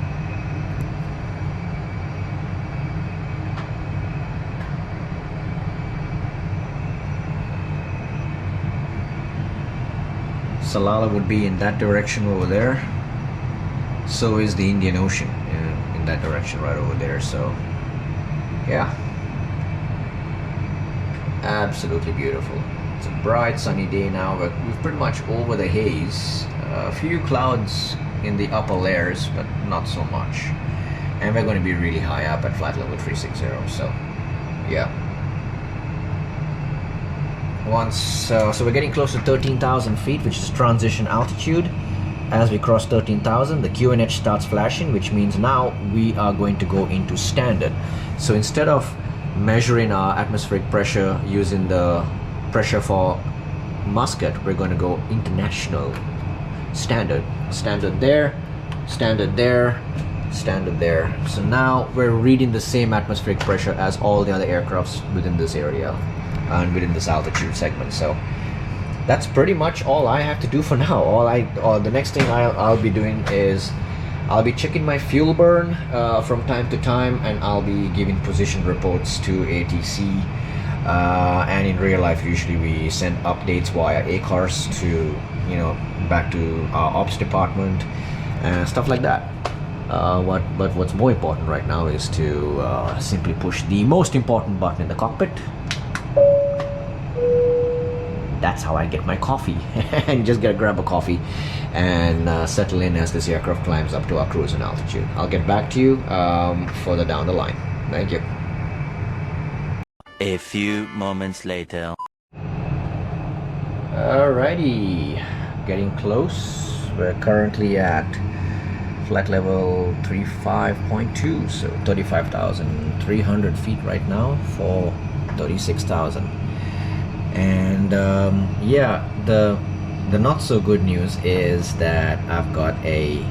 Salalah would be in that direction over there. So is the Indian Ocean in that direction right over there. So yeah, absolutely beautiful. It's a bright sunny day now. We're pretty much over the haze. A few clouds in the upper layers, but not so much. And we're going to be really high up at flight level 360. So yeah. So we're getting close to 13,000 feet, which is transition altitude, as we cross 13,000, the QNH starts flashing, which means now we are going to go into standard. So instead of measuring our atmospheric pressure using the pressure for Muscat, we're going to go international. Standard there, standard there, standard there. So now we're reading the same atmospheric pressure as all the other aircrafts within this area and within this altitude segment. So that's pretty much all I have to do for now. The next thing I'll be doing is I'll be checking my fuel burn from time to time, and I'll be giving position reports to ATC. And in real life, usually we send updates via ACARS to, back to our ops department and stuff like that. But what's more important right now is to simply push the most important button in the cockpit. That's how I get my coffee. And just grab a coffee and settle in as this aircraft climbs up to our cruising altitude. I'll get back to you further down the line. Thank you. A few moments later. Alrighty, getting close. We're currently at flight level 35.2, so 35,300 feet right now for 36,000. And yeah, the not so good news is that I've got a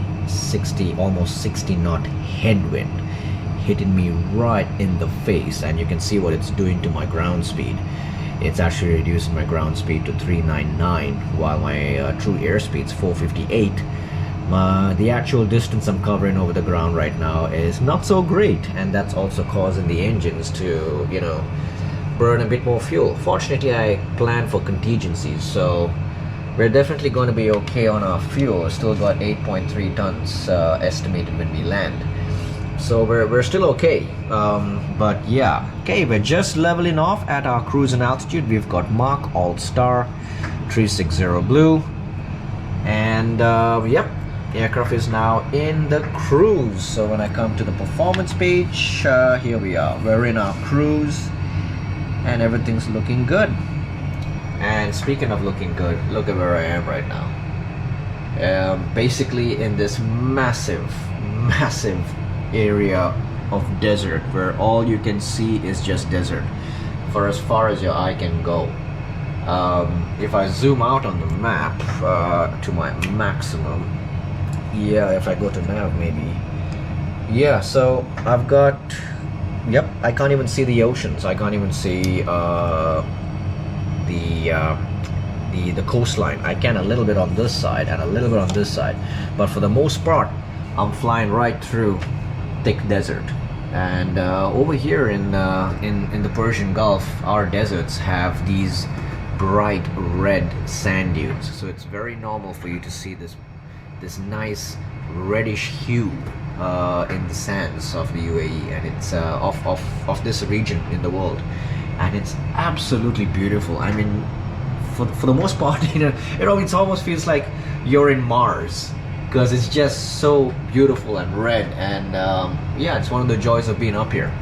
almost 60 knot headwind hitting me right in the face, and you can see what it's doing to my ground speed. It's actually reducing my ground speed to 399 while my true airspeed's 458. The actual distance I'm covering over the ground right now is not so great, and that's also causing the engines to, burn a bit more fuel. Fortunately, I planned for contingencies, so we're definitely going to be okay on our fuel. Still got 8.3 tons estimated when we land. So we're still okay, but yeah, okay, we're just leveling off at our cruising altitude. We've got Mach Alt Star 360 Blue, and yep, the aircraft is now in the cruise. So when I come to the performance page, here we are, we're in our cruise and everything's looking good. And speaking of looking good, look at where I am right now. Basically in this massive area of desert where all you can see is just desert for as far as your eye can go. If I zoom out on the map to my maximum, yeah, if I go to nav maybe, yeah, so I've got, yep, I can't even see the oceans. I can't even see the coastline. I can a little bit on this side and a little bit on this side, but for the most part I'm flying right through thick desert. And over here in the Persian Gulf, our deserts have these bright red sand dunes, so it's very normal for you to see this nice reddish hue in the sands of the UAE, and it's of this region in the world, and it's absolutely beautiful. I mean, for the most part, it almost feels like you're in Mars, because it's just so beautiful and red, and yeah, it's one of the joys of being up here.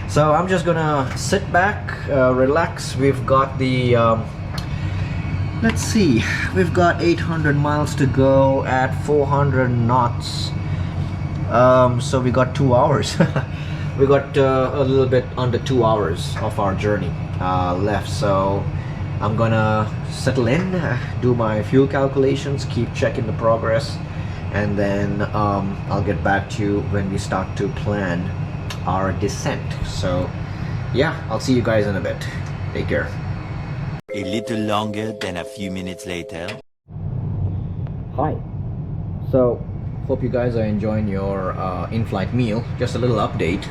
So I'm just gonna sit back, relax. We've got the let's see, we've got 800 miles to go at 400 knots, so we got 2 hours. We got a little bit under 2 hours of our journey left, so I'm gonna settle in, do my fuel calculations, keep checking the progress, and then I'll get back to you when we start to plan our descent. So yeah, I'll see you guys in a bit. Take care. A little longer than a few minutes later. Hi. So hope you guys are enjoying your in-flight meal. Just a little update.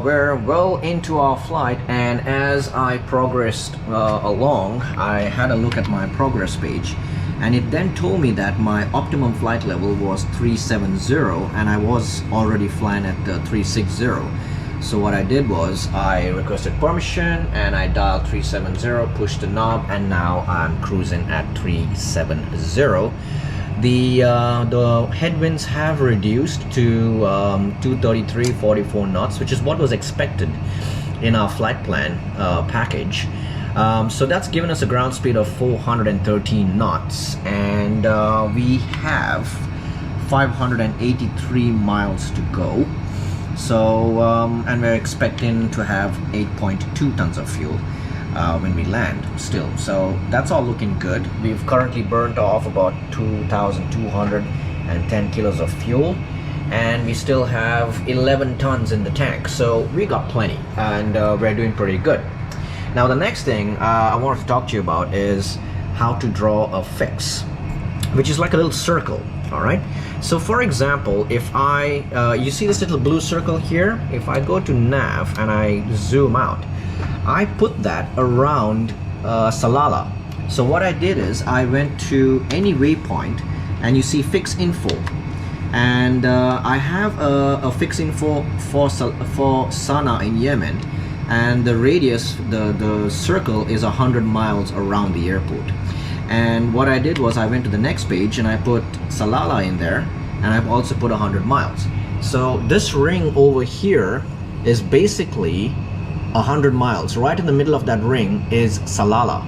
We're well into our flight, and as I progressed along, I had a look at my progress page, and it then told me that my optimum flight level was 370, and I was already flying at 360. So what I did was I requested permission and I dialed 370, pushed the knob, and now I'm cruising at 370. The headwinds have reduced to 233.44 knots, which is what was expected in our flight plan package. So that's given us a ground speed of 413 knots, and we have 583 miles to go. So and we're expecting to have 8.2 tons of fuel when we land still. So that's all looking good. We've currently burnt off about 2,210 kilos of fuel, and we still have 11 tons in the tank, so we got plenty, and we're doing pretty good. Now the next thing I want to talk to you about is how to draw a fix, which is like a little circle. All right, so for example, if I you see this little blue circle here, if I go to nav and I zoom out, I put that around Salalah. So what I did is I went to any waypoint, and you see fix info, and I have a fix info for Sanaa in Yemen, and the radius, the circle is 100 miles around the airport. And what I did was I went to the next page and I put Salalah in there, and I've also put 100 miles. So this ring over here is basically 100 miles. Right in the middle of that ring is Salalah.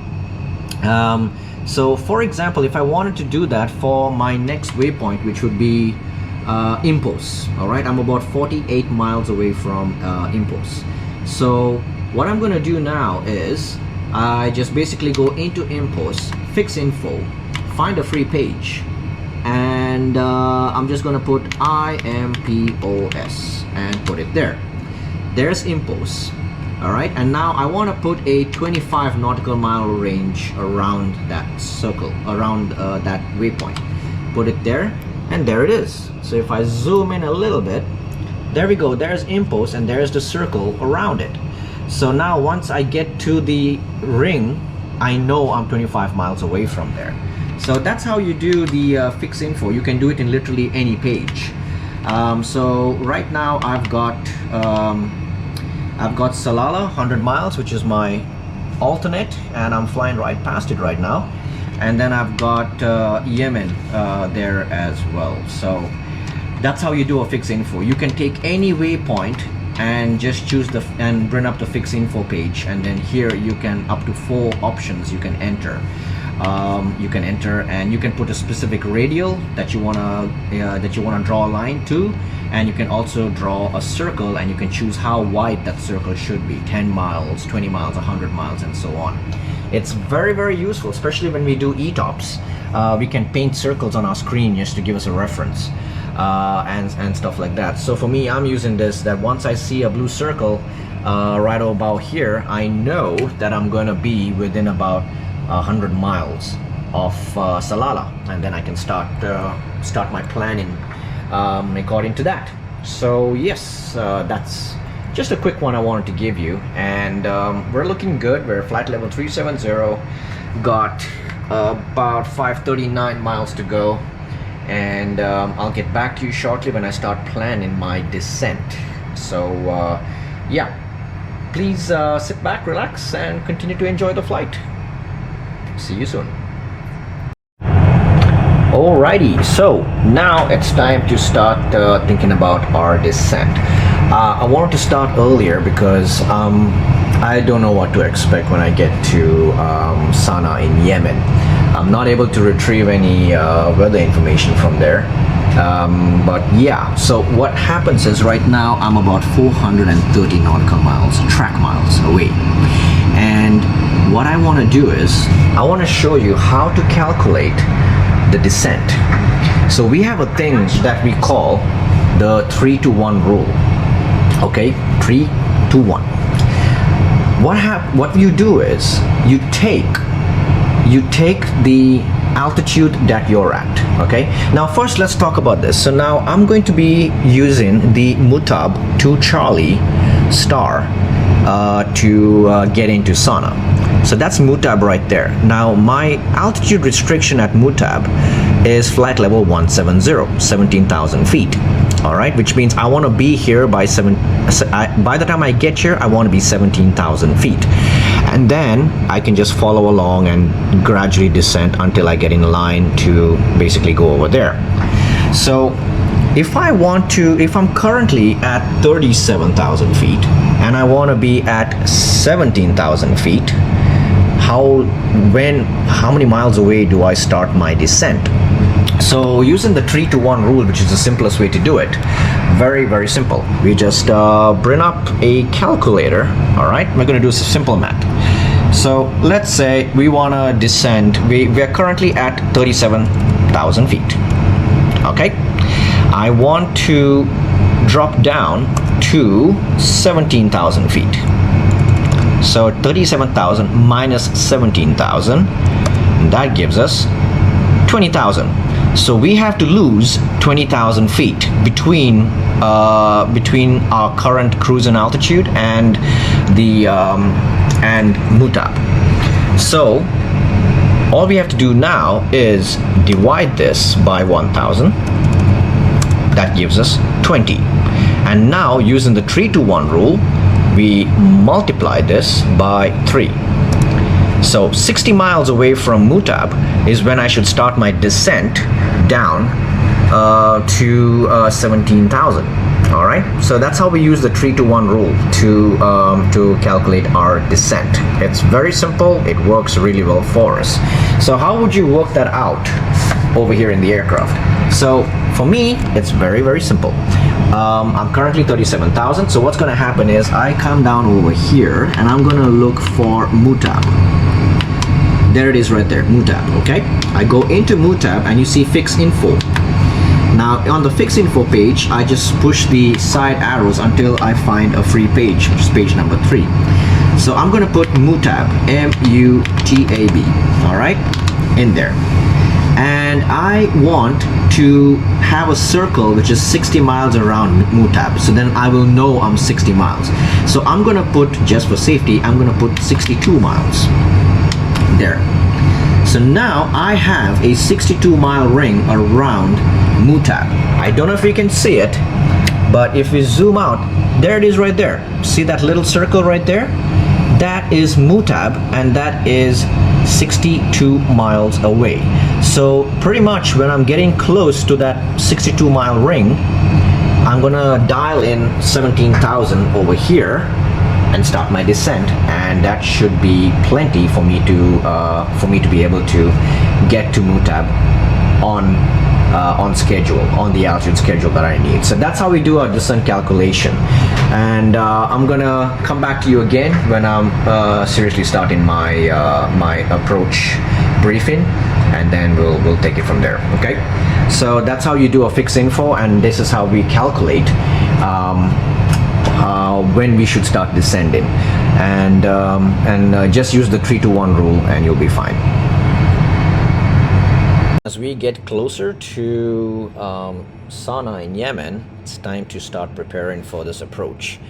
So for example, if I wanted to do that for my next waypoint, which would be Immerse, all right, I'm about 48 miles away from Immerse. So what I'm going to do now is I just basically go into Immerse, fix info, find a free page, and I'm just going to put IMPOS and put it there. There's Immerse. All right, and now I want to put a 25 nautical mile range around that circle, around that waypoint. Put it there, and there it is. So if I zoom in a little bit, there we go, there's Immerse, and there's the circle around it. So now once I get to the ring, I know I'm 25 miles away from there. So that's how you do the fix info. You can do it in literally any page. So right now I've got Salalah 100 miles, which is my alternate, and I'm flying right past it right now. And then I've got Yemen there as well. So that's how you do a fix info. You can take any waypoint and just choose and bring up the fix info page, and then here you can up to 4 options you can enter. And you can put a specific radial that you wanna draw a line to, and you can also draw a circle, and you can choose how wide that circle should be, 10 miles, 20 miles, 100 miles, and so on. It's very, very useful, especially when we do ETOPS. We can paint circles on our screen just to give us a reference, and stuff like that. So for me, I'm using this, that once I see a blue circle right about here, I know that I'm going to be within about 100 miles of Salalah, and then I can start my planning according to that. So yes, that's just a quick one I wanted to give you, and we're looking good. We're flight level 370, got about 539 miles to go, and I'll get back to you shortly when I start planning my descent. So yeah, please sit back, relax, and continue to enjoy the flight. See you soon. Alrighty, so now it's time to start thinking about our descent. I wanted to start earlier because I don't know what to expect when I get to Sanaa in Yemen. I'm not able to retrieve any weather information from there. But yeah, so what happens is right now I'm about 430 nautical miles, track miles away. And what I want to do is I want to show you how to calculate the descent. So we have a thing that we call the 3-to-1 rule. Okay, 3-to-1. What you do is you take the altitude that you're at. Okay, now first let's talk about this. So now I'm going to be using the Mutab 2 Charlie star to get into Sanaa. So that's Mutab right there. Now my altitude restriction at Mutab is flight level 170, 17,000 feet. All right, which means I want to be here by the time I get here, I want to be 17,000 feet. And then I can just follow along and gradually descend until I get in line to basically go over there. So if I'm currently at 37,000 feet and I want to be at 17,000 feet, how many miles away do I start my descent. So using the 3 to 1 rule, which is the simplest way to do it, very simple. We just bring up a calculator. All right, we're going to do some simple math. So let's say we want to descend. We are currently at 37,000 feet. Okay, I want to drop down to 17,000 feet. So 37,000 minus 17,000, that gives us 20,000. So we have to lose 20,000 feet between our current cruising altitude and the and Mutab. So all we have to do now is divide this by 1,000. That gives us 20. And now using the 3 to 1 rule, we multiply this by 3. So 60 miles away from Mutab is when I should start my descent down to 17,000. All right, so that's how we use the 3 to 1 rule to calculate our descent. It's very simple. It works really well for us. So how would you work that out over here in the aircraft? So for me, it's very simple. I'm currently 37,000. So what's going to happen is I come down over here and I'm going to look for Mutab. There it is right there, Mutab. Okay, I go into Mutab and you see fix info. Now on the fix info page, I just push the side arrows until I find a free page, which is page number 3. So I'm going to put Mutab, M-U-T-A-B, all right, in there. And I want to have a circle which is 60 miles around Mutab. So then I will know I'm 60 miles. So I'm going to put, just for safety, I'm going to put 62 miles there. So now I have a 62-mile ring around Mutab. I don't know if you can see it, but if we zoom out, there it is right there. See that little circle right there? That is Mutab, and that is 62 miles away. So pretty much when I'm getting close to that 62-mile ring, I'm gonna dial in 17,000 over here and start my descent, and that should be plenty for me to be able to get to Mutab on schedule, on the altitude schedule that I need. So that's how we do our descent calculation. And I'm gonna come back to you again when I'm seriously starting my my approach briefing, and then we'll take it from there. Okay, so that's how you do a fix info, and this is how we calculate when we should start descending, and just use the 3 to 1 rule and you'll be fine. As we get closer to Sanaa in Yemen, it's time to start preparing for this approach.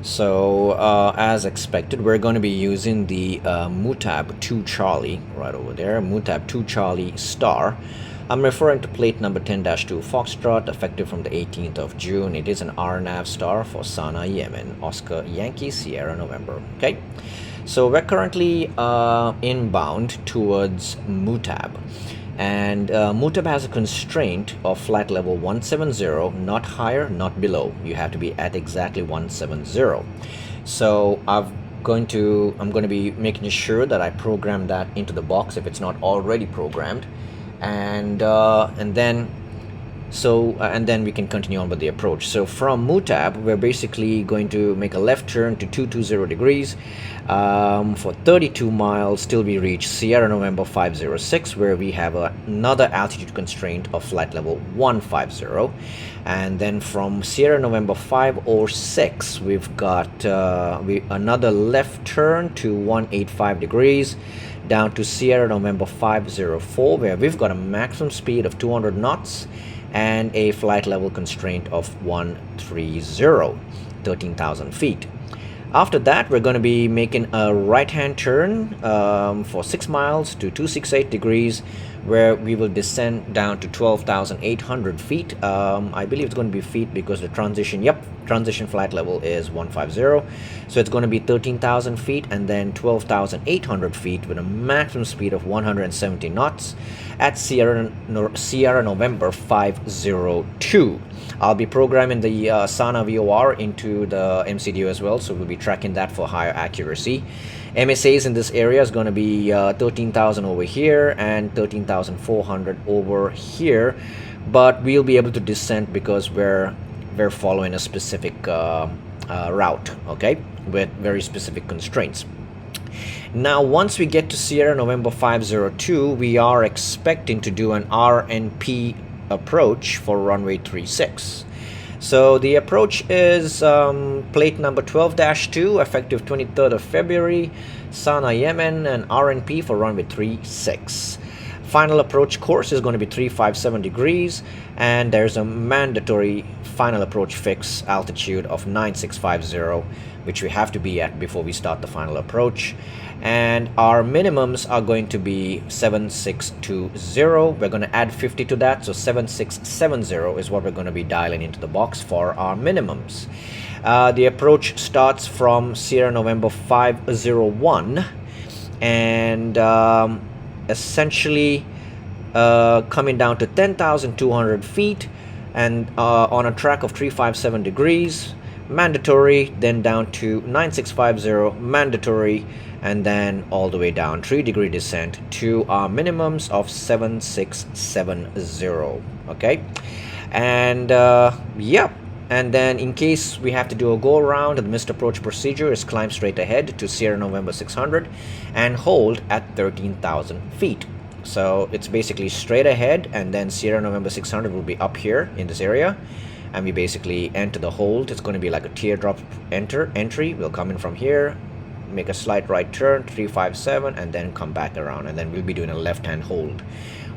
So as expected, we're going to be using the Mutab 2 Charlie right over there, Mutab 2 Charlie Star. I'm referring to plate number 10-2 Foxtrot, effective from the 18th of June. It is an RNAV star for Sanaa, Yemen, Oscar Yankee Sierra November. Okay, so we're currently inbound towards Mutab. And Mutab has a constraint of flight level 170, not higher, not below. You have to be at exactly 170. So I'm going to be making sure that I program that into the box if it's not already programmed, and then we can continue on with the approach. So from Mutab, we're basically going to make a left turn to 220 degrees for 32 miles till we reach Sierra November 506, where we have another altitude constraint of flight level 150. And then from Sierra November 506, we've got another left turn to 185 degrees down to Sierra November 504, where we've got a maximum speed of 200 knots and a flight level constraint of 130, 13,000 feet. After that, we're going to be making a right-hand turn for 6 miles to 268 degrees, where we will descend down to 12,800 feet. I believe it's going to be feet because the transition flight level is 150. So it's going to be 13,000 feet and then 12,800 feet with a maximum speed of 170 knots at Sierra November 502. I'll be programming the Sanaa VOR into the MCDO as well, so we'll be tracking that for higher accuracy. MSAs in this area is going to be 13,000 over here and 13,400 over here, but we'll be able to descend because we're following a specific route, okay, with very specific constraints. Now, once we get to Sierra November 502, we are expecting to do an RNP approach for runway 36. So the approach is plate number 12-2, effective 23rd of February, Sanaa, Yemen, and RNP for runway 36. Final approach course is going to be 357 degrees, and there's a mandatory final approach fix altitude of 9650, which we have to be at before we start the final approach. And our minimums are going to be 7620. We're going to add 50 to that, so 7670 is what we're going to be dialing into the box for our minimums. The approach starts from Sierra November 501 and essentially coming down to 10,200 feet and on a track of 357 degrees, mandatory, then down to 9650, mandatory, and then all the way down 3-degree descent to our minimums of 7670. Okay, and yeah, and then in case we have to do a go around, the missed approach procedure is climb straight ahead to Sierra November 600 and hold at 13,000 feet. So it's basically straight ahead, and then Sierra November 600 will be up here in this area, and we basically enter the hold. It's going to be like a teardrop entry. We'll come in from here, make a slight right turn, 357, and then come back around, and then we'll be doing a left-hand hold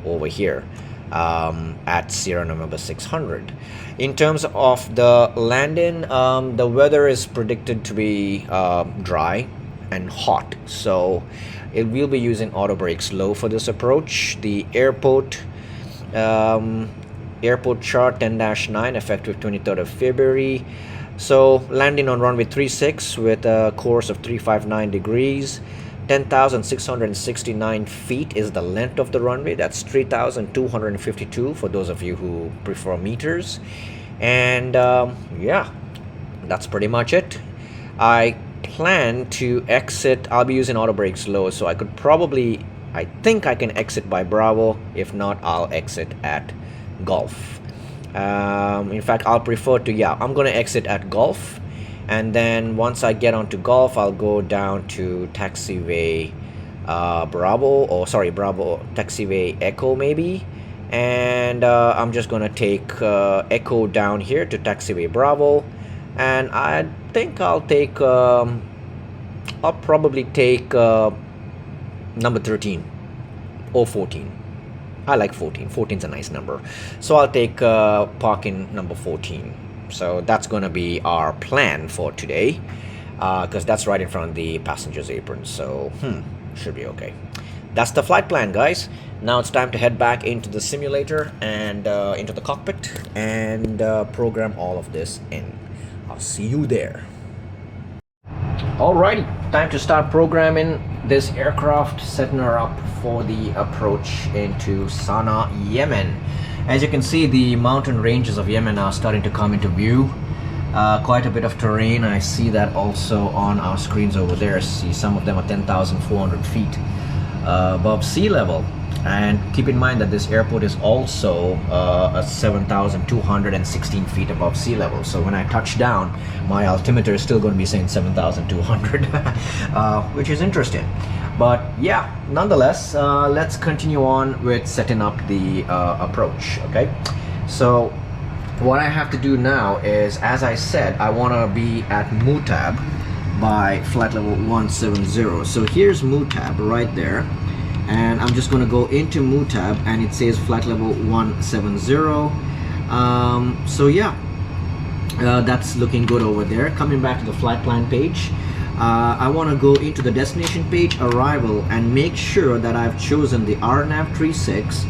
over here at Sierra November 600. In terms of the landing, the weather is predicted to be dry and hot, so it will be using auto brakes low for this approach. The airport chart 10-9, effective 23rd of February. So landing on runway 36 with a course of 359 degrees. 10,669 feet is the length of the runway. That's 3,252 for those of you who prefer meters. And yeah, that's pretty much it. I plan to exit. I'll be using auto brakes low, so I think I can exit by Bravo. If not, I'll exit at Gulf. In fact, I'll prefer to, I'm going to exit at Gulf, and then once I get onto Gulf, I'll go down to taxiway Bravo taxiway Echo maybe, and I'm just going to take Echo down here to taxiway Bravo, and I think I'll probably take number 13 or 14. I like 14. 14 is a nice number. So I'll take parking number 14. So that's going to be our plan for today, because that's right in front of the passenger's apron. So should be okay. That's the flight plan, guys. Now it's time to head back into the simulator and into the cockpit and program all of this in. I'll see you there. Alrighty, time to start programming this aircraft, setting her up for the approach into Sanaa, Yemen. As you can see, the mountain ranges of Yemen are starting to come into view. Quite a bit of terrain. I see that also on our screens over there. See, some of them are 10,400 feet above sea level. And keep in mind that this airport is also 7,216 feet above sea level. So when I touch down, my altimeter is still going to be saying 7,200, which is interesting. But yeah, nonetheless, let's continue on with setting up the approach. Okay, so what I have to do now is, as I said, I want to be at Mutab by flight level 170. So here's Mutab right there. And I'm just going to go into Mutab, and it says flight level 170. So yeah, that's looking good over there. Coming back to the flight plan page, I want to go into the destination page, arrival, and make sure that I've chosen the RNAV 36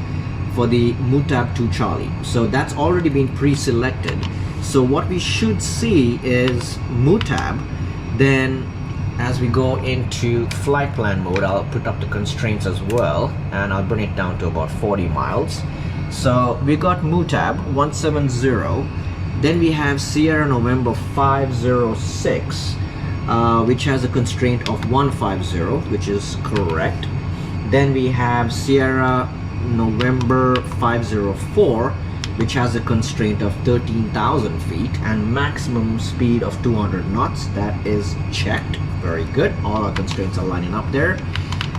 for the Muscat 2 Charlie. So that's already been pre-selected. So what we should see is Muscat. Then as we go into flight plan mode, I'll put up the constraints as well, and I'll bring it down to about 40 miles. So we got Muscat 170. Then we have Sierra November 506, which has a constraint of 150, which is correct. Then we have Sierra November 504, which has a constraint of 13,000 feet and maximum speed of 200 knots. That is checked. Very good. All our constraints are lining up there.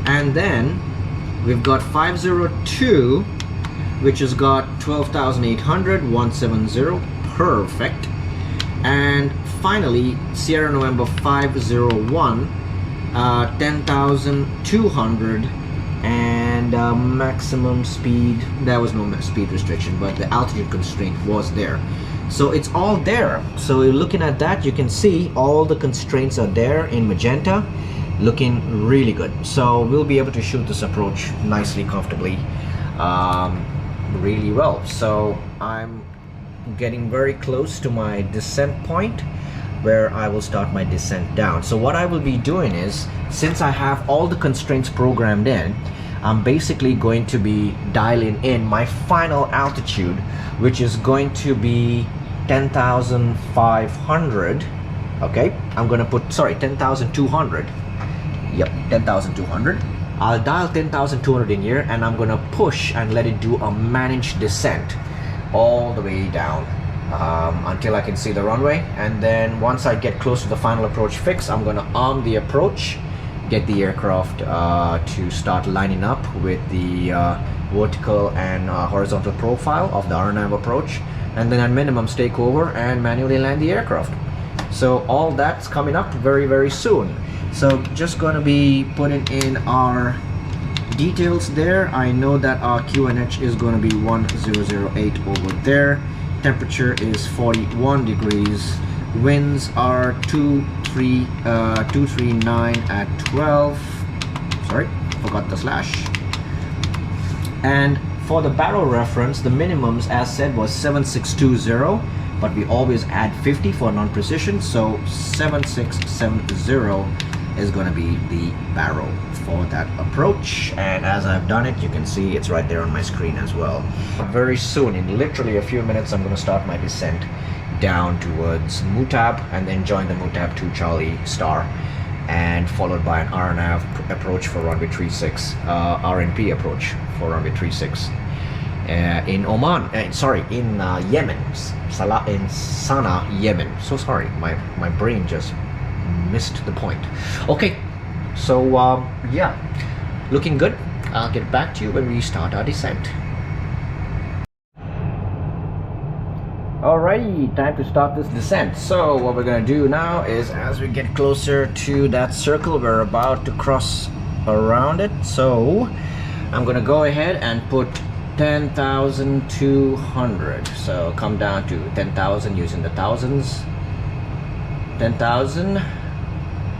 And then we've got 502, which has got 12,800, 170. Perfect. And finally, Sierra November 501, 10,200, and maximum speed. There was no speed restriction, but the altitude constraint was there. So it's all there. So looking at that, you can see all the constraints are there in magenta, looking really good. So we'll be able to shoot this approach nicely, comfortably, really well. So I'm getting very close to my descent point, where I will start my descent down. So what I will be doing is, since I have all the constraints programmed in, I'm basically going to be dialing in my final altitude, which is going to be 10,500. Okay, I'm gonna put, sorry, 10,200. Yep, 10,200. I'll dial 10,200 in here, and I'm gonna push and let it do a managed descent all the way down until I can see the runway. And then once I get close to the final approach fix, I'm going to arm the approach, get the aircraft to start lining up with the vertical and horizontal profile of the RNAV approach, and then at minimum take over and manually land the aircraft. So all that's coming up very, very soon. So just going to be putting in our details there. I know that our QNH is going to be 1008 over there. Temperature is 41 degrees. Winds are 239 at 12. Sorry, forgot the slash. And for the barrel reference, the minimums as said was 7620, but we always add 50 for non-precision, so 7670 is going to be the barrel for that approach. And as I've done it, you can see it's right there on my screen as well. Very soon, in literally a few minutes, I'm going to start my descent down towards Muscat, and then join the Muscat 2 Charlie Star, and followed by an RNAV approach for runway 36, RNP approach for runway 36 in Oman, in Yemen, in Sanaa, Yemen. So sorry, my brain just missed the point. Okay, so yeah, looking good. I'll get back to you when we start our descent. Alrighty, time to start this descent. So what we're gonna do now is, as we get closer to that circle, we're about to cross around it. So I'm gonna go ahead and put 10,200. So come down to 10,000 using the thousands. 10,000,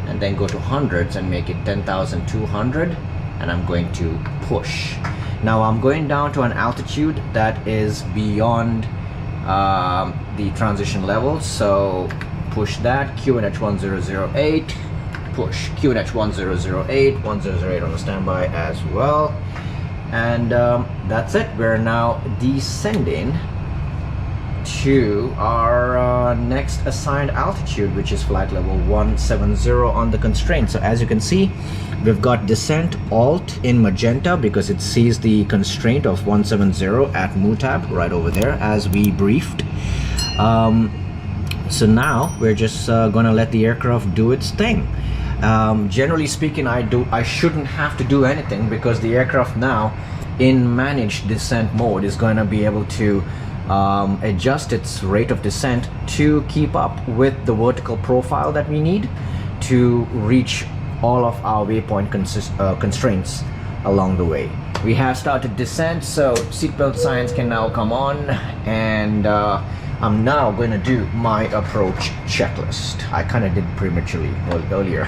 and then go to hundreds and make it 10,200, and I'm going to push. Now I'm going down to an altitude that is beyond the transition level, so push that. QNH 1008, push QNH 1008, 1008 on the standby as well. And that's it. We're now descending to our next assigned altitude, which is flight level 170 on the constraint. So as you can see, we've got descent alt in magenta because it sees the constraint of 170 at Muscat right over there as we briefed. So now we're just gonna let the aircraft do its thing. Generally speaking, I shouldn't have to do anything, because the aircraft now in managed descent mode is going to be able to adjust its rate of descent to keep up with the vertical profile that we need to reach all of our waypoint constraints along the way. We have started descent, so seatbelt signs can now come on, and I'm now going to do my approach checklist. I kind of did prematurely earlier.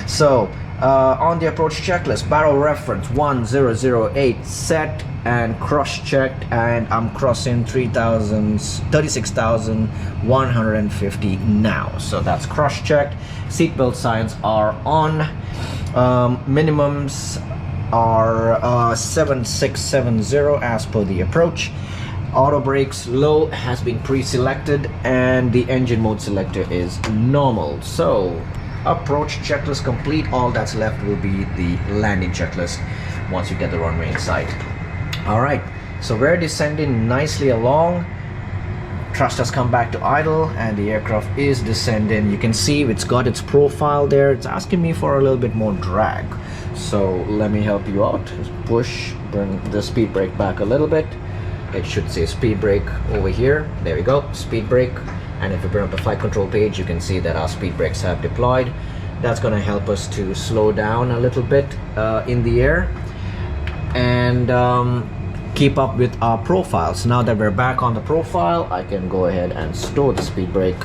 So on the approach checklist, barrel reference 1008 set and cross-checked, and I'm crossing 36,150 now. So that's cross-checked. Seatbelt signs are on. Minimums are 7670 as per the approach. Auto brakes low has been pre-selected, and the engine mode selector is normal. So approach checklist complete. All that's left will be the landing checklist once you get the runway in sight. All right, so we're descending nicely along. Thrust has come back to idle and the aircraft is descending. You can see it's got its profile there. It's asking me for a little bit more drag, so let me help you out. Just push, bring the speed brake back a little bit. It should say speed brake over here. There we go, speed brake. And if you bring up the flight control page, you can see that our speed brakes have deployed. That's going to help us to slow down a little bit in the air and keep up with our profiles. Now that we're back on the profile, I can go ahead and store the speed brake,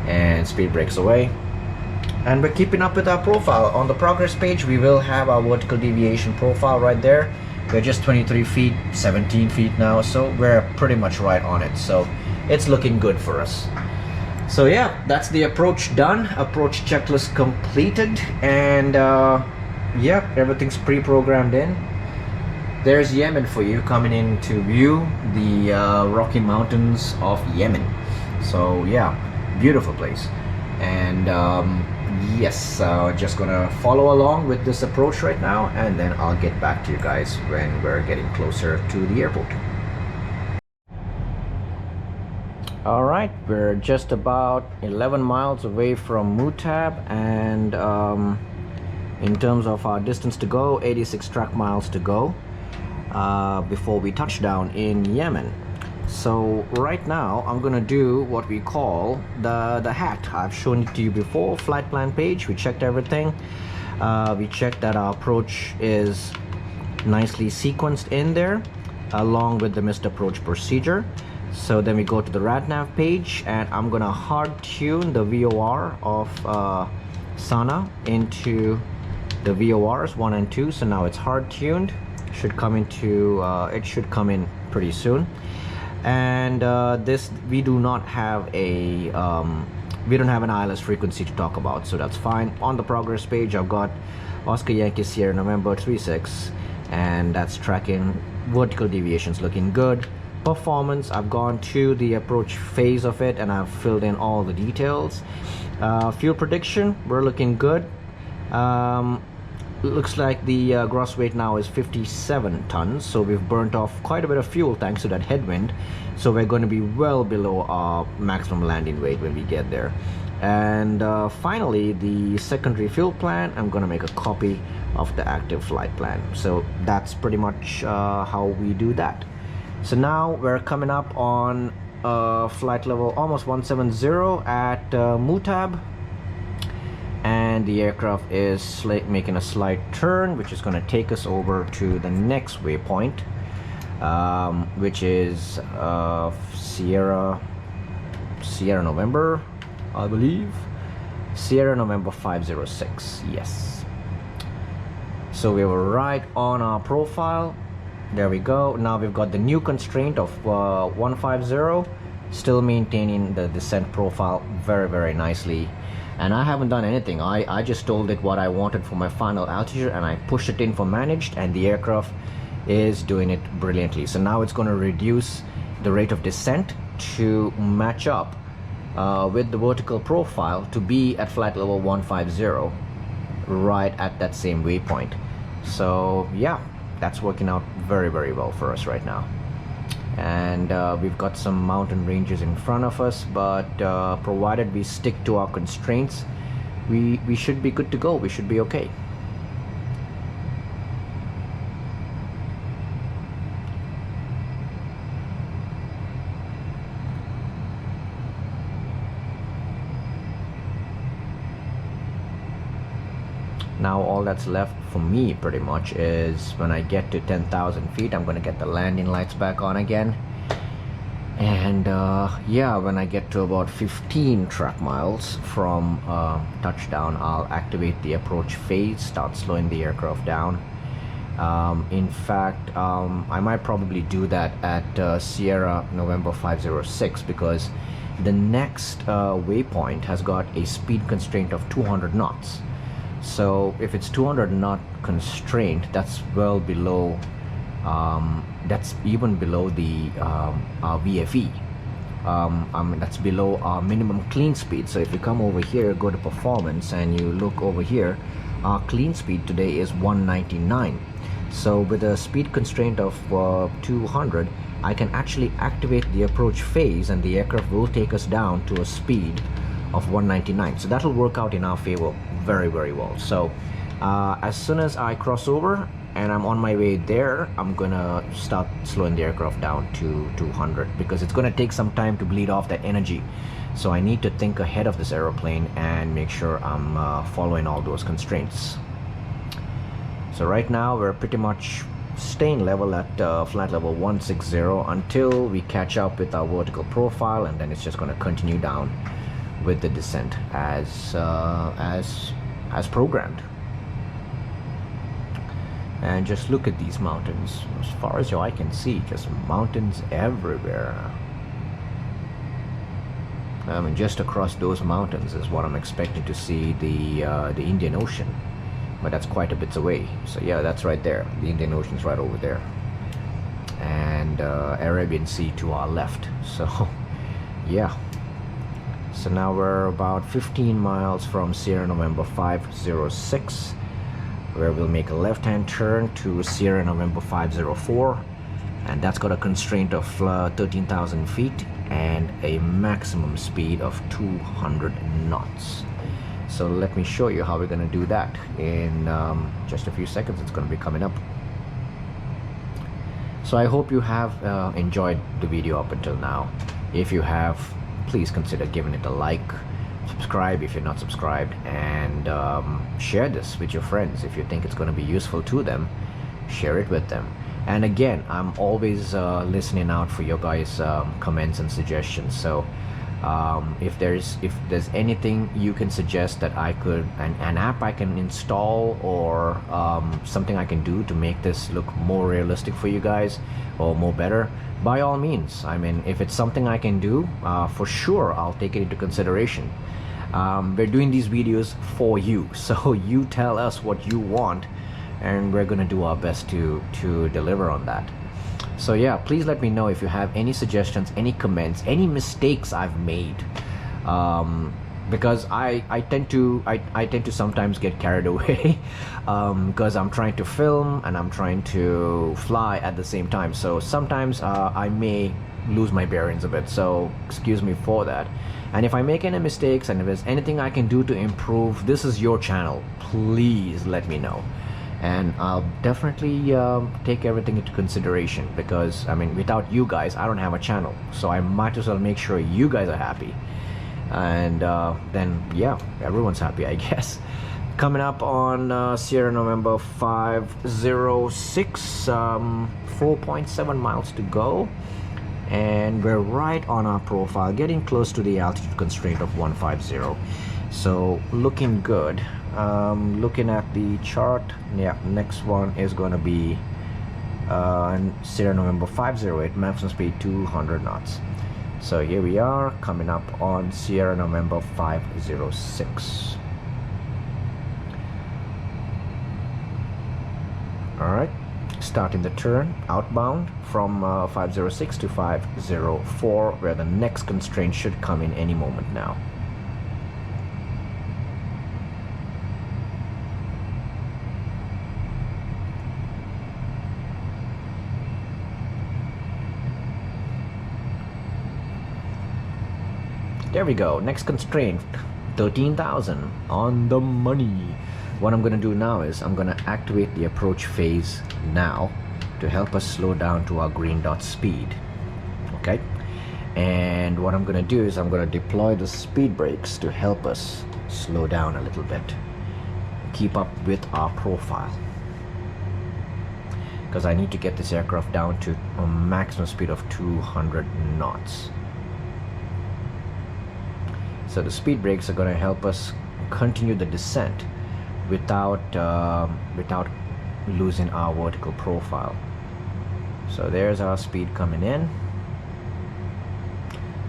and speed brakes away. And we're keeping up with our profile. On the progress page, we will have our vertical deviation profile right there. We're just 23 feet, 17 feet now, so we're pretty much right on it. So it's looking good for us. So yeah, that's the approach done. Approach checklist completed, and yeah, everything's pre-programmed in. There's Yemen for you, coming into view, the Rocky Mountains of Yemen. So yeah, beautiful place. And yes, just gonna follow along with this approach right now, and then I'll get back to you guys when we're getting closer to the airport. All right, we're just about 11 miles away from Muscat, and in terms of our distance to go, 86 track miles to go before we touch down in Yemen. So right now I'm gonna do what we call the hat. I've shown it to you before. Flight plan page, we checked everything. We checked that our approach is nicely sequenced in there along with the missed approach procedure. So then we go to the RadNav page, and I'm gonna hard tune the VOR of Sanaa into the VORs 1 and 2. So now it's hard tuned. Should come into it should come in pretty soon. And this, we do not have a we don't have an ILS frequency to talk about, so that's fine. On the progress page, I've got Oscar Yankee Sierra November 36, and that's tracking. Vertical deviations looking good. Performance, I've gone to the approach phase of it and I've filled in all the details. Fuel prediction, we're looking good. Looks like the gross weight now is 57 tons, so we've burnt off quite a bit of fuel thanks to that headwind. So we're going to be well below our maximum landing weight when we get there. And finally, the secondary fuel plan, I'm going to make a copy of the active flight plan. So that's pretty much how we do that. So now we're coming up on flight level almost 170 at Muscat, and the aircraft is making a slight turn, which is going to take us over to the next waypoint, which is Sierra November, I believe. Sierra November 506, yes. So we were right on our profile. There we go. Now we've got the new constraint of 150, still maintaining the descent profile very, very nicely. And I haven't done anything. I just told it what I wanted for my final altitude, and I pushed it in for managed, and the aircraft is doing it brilliantly. So now it's going to reduce the rate of descent to match up with the vertical profile to be at flight level 150 right at that same waypoint. So yeah, that's working out very, very well for us right now. And we've got some mountain ranges in front of us, but provided we stick to our constraints, we should be good to go. We should be okay. Now all that's left for me pretty much is when I get to 10,000 feet, I'm going to get the landing lights back on again. And yeah, when I get to about 15 track miles from touchdown, I'll activate the approach phase, start slowing the aircraft down. In fact, I might probably do that at Sierra November 506, because the next waypoint has got a speed constraint of 200 knots. So if it's 200 knot constraint, that's well below, that's even below the our VFE. That's below our minimum clean speed. So if you come over here, go to performance, and you look over here, our clean speed today is 199. So with a speed constraint of 200, I can actually activate the approach phase, and the aircraft will take us down to a speed of 199. So that'll work out in our favor very, very well. So as soon as I cross over and I'm on my way there, I'm gonna start slowing the aircraft down to 200, because it's gonna take some time to bleed off that energy. So I need to think ahead of this aeroplane and make sure I'm following all those constraints. So right now we're pretty much staying level at flight level 160 until we catch up with our vertical profile, and then it's just going to continue down with the descent as programmed. And just look at these mountains. As far as your eye can see, just mountains everywhere. I mean, just across those mountains is what I'm expecting to see the Indian Ocean, but that's quite a bit away. So yeah, that's right there. The Indian Ocean's right over there, and Arabian Sea to our left. So yeah. So now we're about 15 miles from Sierra November 506, where we'll make a left-hand turn to Sierra November 504, and that's got a constraint of 13,000 feet and a maximum speed of 200 knots. So let me show you how we're going to do that in just a few seconds. It's going to be coming up. So I hope you have enjoyed the video up until now. If you have, please consider giving it a like, subscribe if you're not subscribed, and share this with your friends. If you think it's going to be useful to them, share it with them. And again, I'm always listening out for your guys' comments and suggestions. So if there's anything you can suggest that I could, an app I can install, or something I can do to make this look more realistic for you guys, or more better, by all means. I mean, if it's something I can do, for sure I'll take it into consideration. We're doing these videos for you, so you tell us what you want, and we're gonna do our best to deliver on that. So yeah, please let me know if you have any suggestions, any comments, any mistakes I've made, because I tend to sometimes get carried away, because I'm trying to film and I'm trying to fly at the same time. So sometimes I may lose my bearings a bit, so excuse me for that. And if I make any mistakes, and if there's anything I can do to improve, this is your channel, please let me know, and I'll definitely take everything into consideration, because I mean, without you guys I don't have a channel, so I might as well make sure you guys are happy, and then yeah, everyone's happy, I guess. Coming up on Sierra November 506, 4.7 miles to go, and we're right on our profile, getting close to the altitude constraint of 150. So looking good. Looking at the chart, yeah, next one is going to be Sierra November 508, maximum speed 200 knots. So here we are, coming up on Sierra November 506. Alright, starting the turn outbound from 506 to 504, where the next constraint should come in any moment now. There we go, next constraint, 13,000 on the money. What I'm going to do now is I'm going to activate the approach phase now to help us slow down to our green dot speed. Okay, and what I'm going to do is I'm going to deploy the speed brakes to help us slow down a little bit, keep up with our profile, because I need to get this aircraft down to a maximum speed of 200 knots. So the speed brakes are going to help us continue the descent without losing our vertical profile. So there's our speed coming in.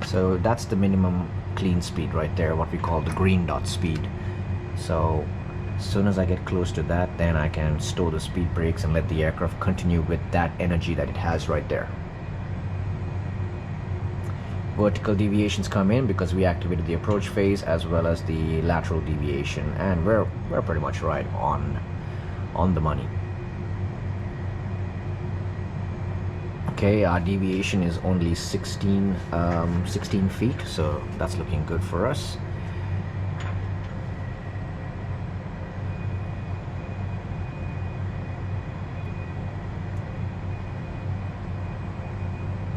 So that's the minimum clean speed right there, what we call the green dot speed. So as soon as I get close to that, then I can store the speed brakes and let the aircraft continue with that energy that it has right there. Vertical deviations come in because we activated the approach phase as well as the lateral deviation, and we're pretty much right on the money. Okay, our deviation is only 16 feet, so that's looking good for us.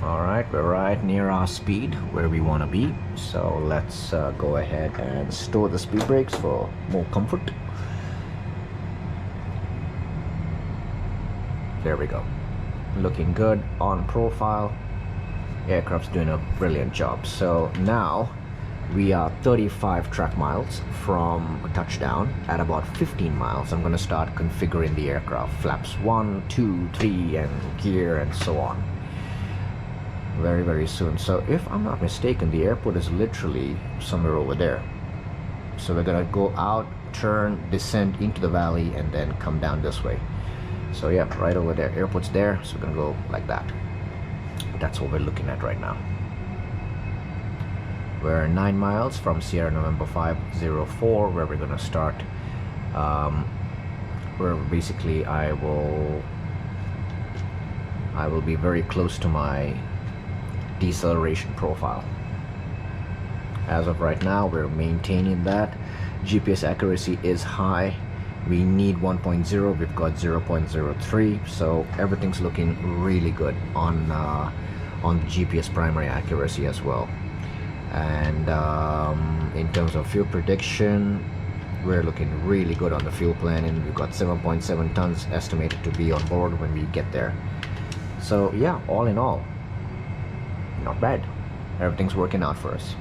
Alright, we're right near our speed where we want to be, so let's go ahead and store the speed brakes for more comfort. There we go. Looking good on profile. Aircraft's doing a brilliant job. So now we are 35 track miles from touchdown. At about 15 miles, I'm going to start configuring the aircraft. Flaps 1, 2, 3, and gear and so on. Very soon. So if I'm not mistaken, the airport is literally somewhere over there. So we're gonna go out, turn, descend into the valley, and then come down this way. So yeah, right over there. Airport's there, so we're gonna go like that. That's what we're looking at right now. We're 9 miles from Sierra November 504, where we're gonna start. Where basically I will be very close to my deceleration profile. As of right now, we're maintaining that. GPS accuracy is high. We need 1.0. We've got 0.03, so everything's looking really good on the GPS primary accuracy as well. And in terms of fuel prediction, we're looking really good on the fuel planning. We've got 7.7 tons estimated to be on board when we get there. So yeah, all in all, not bad. Everything's working out for us,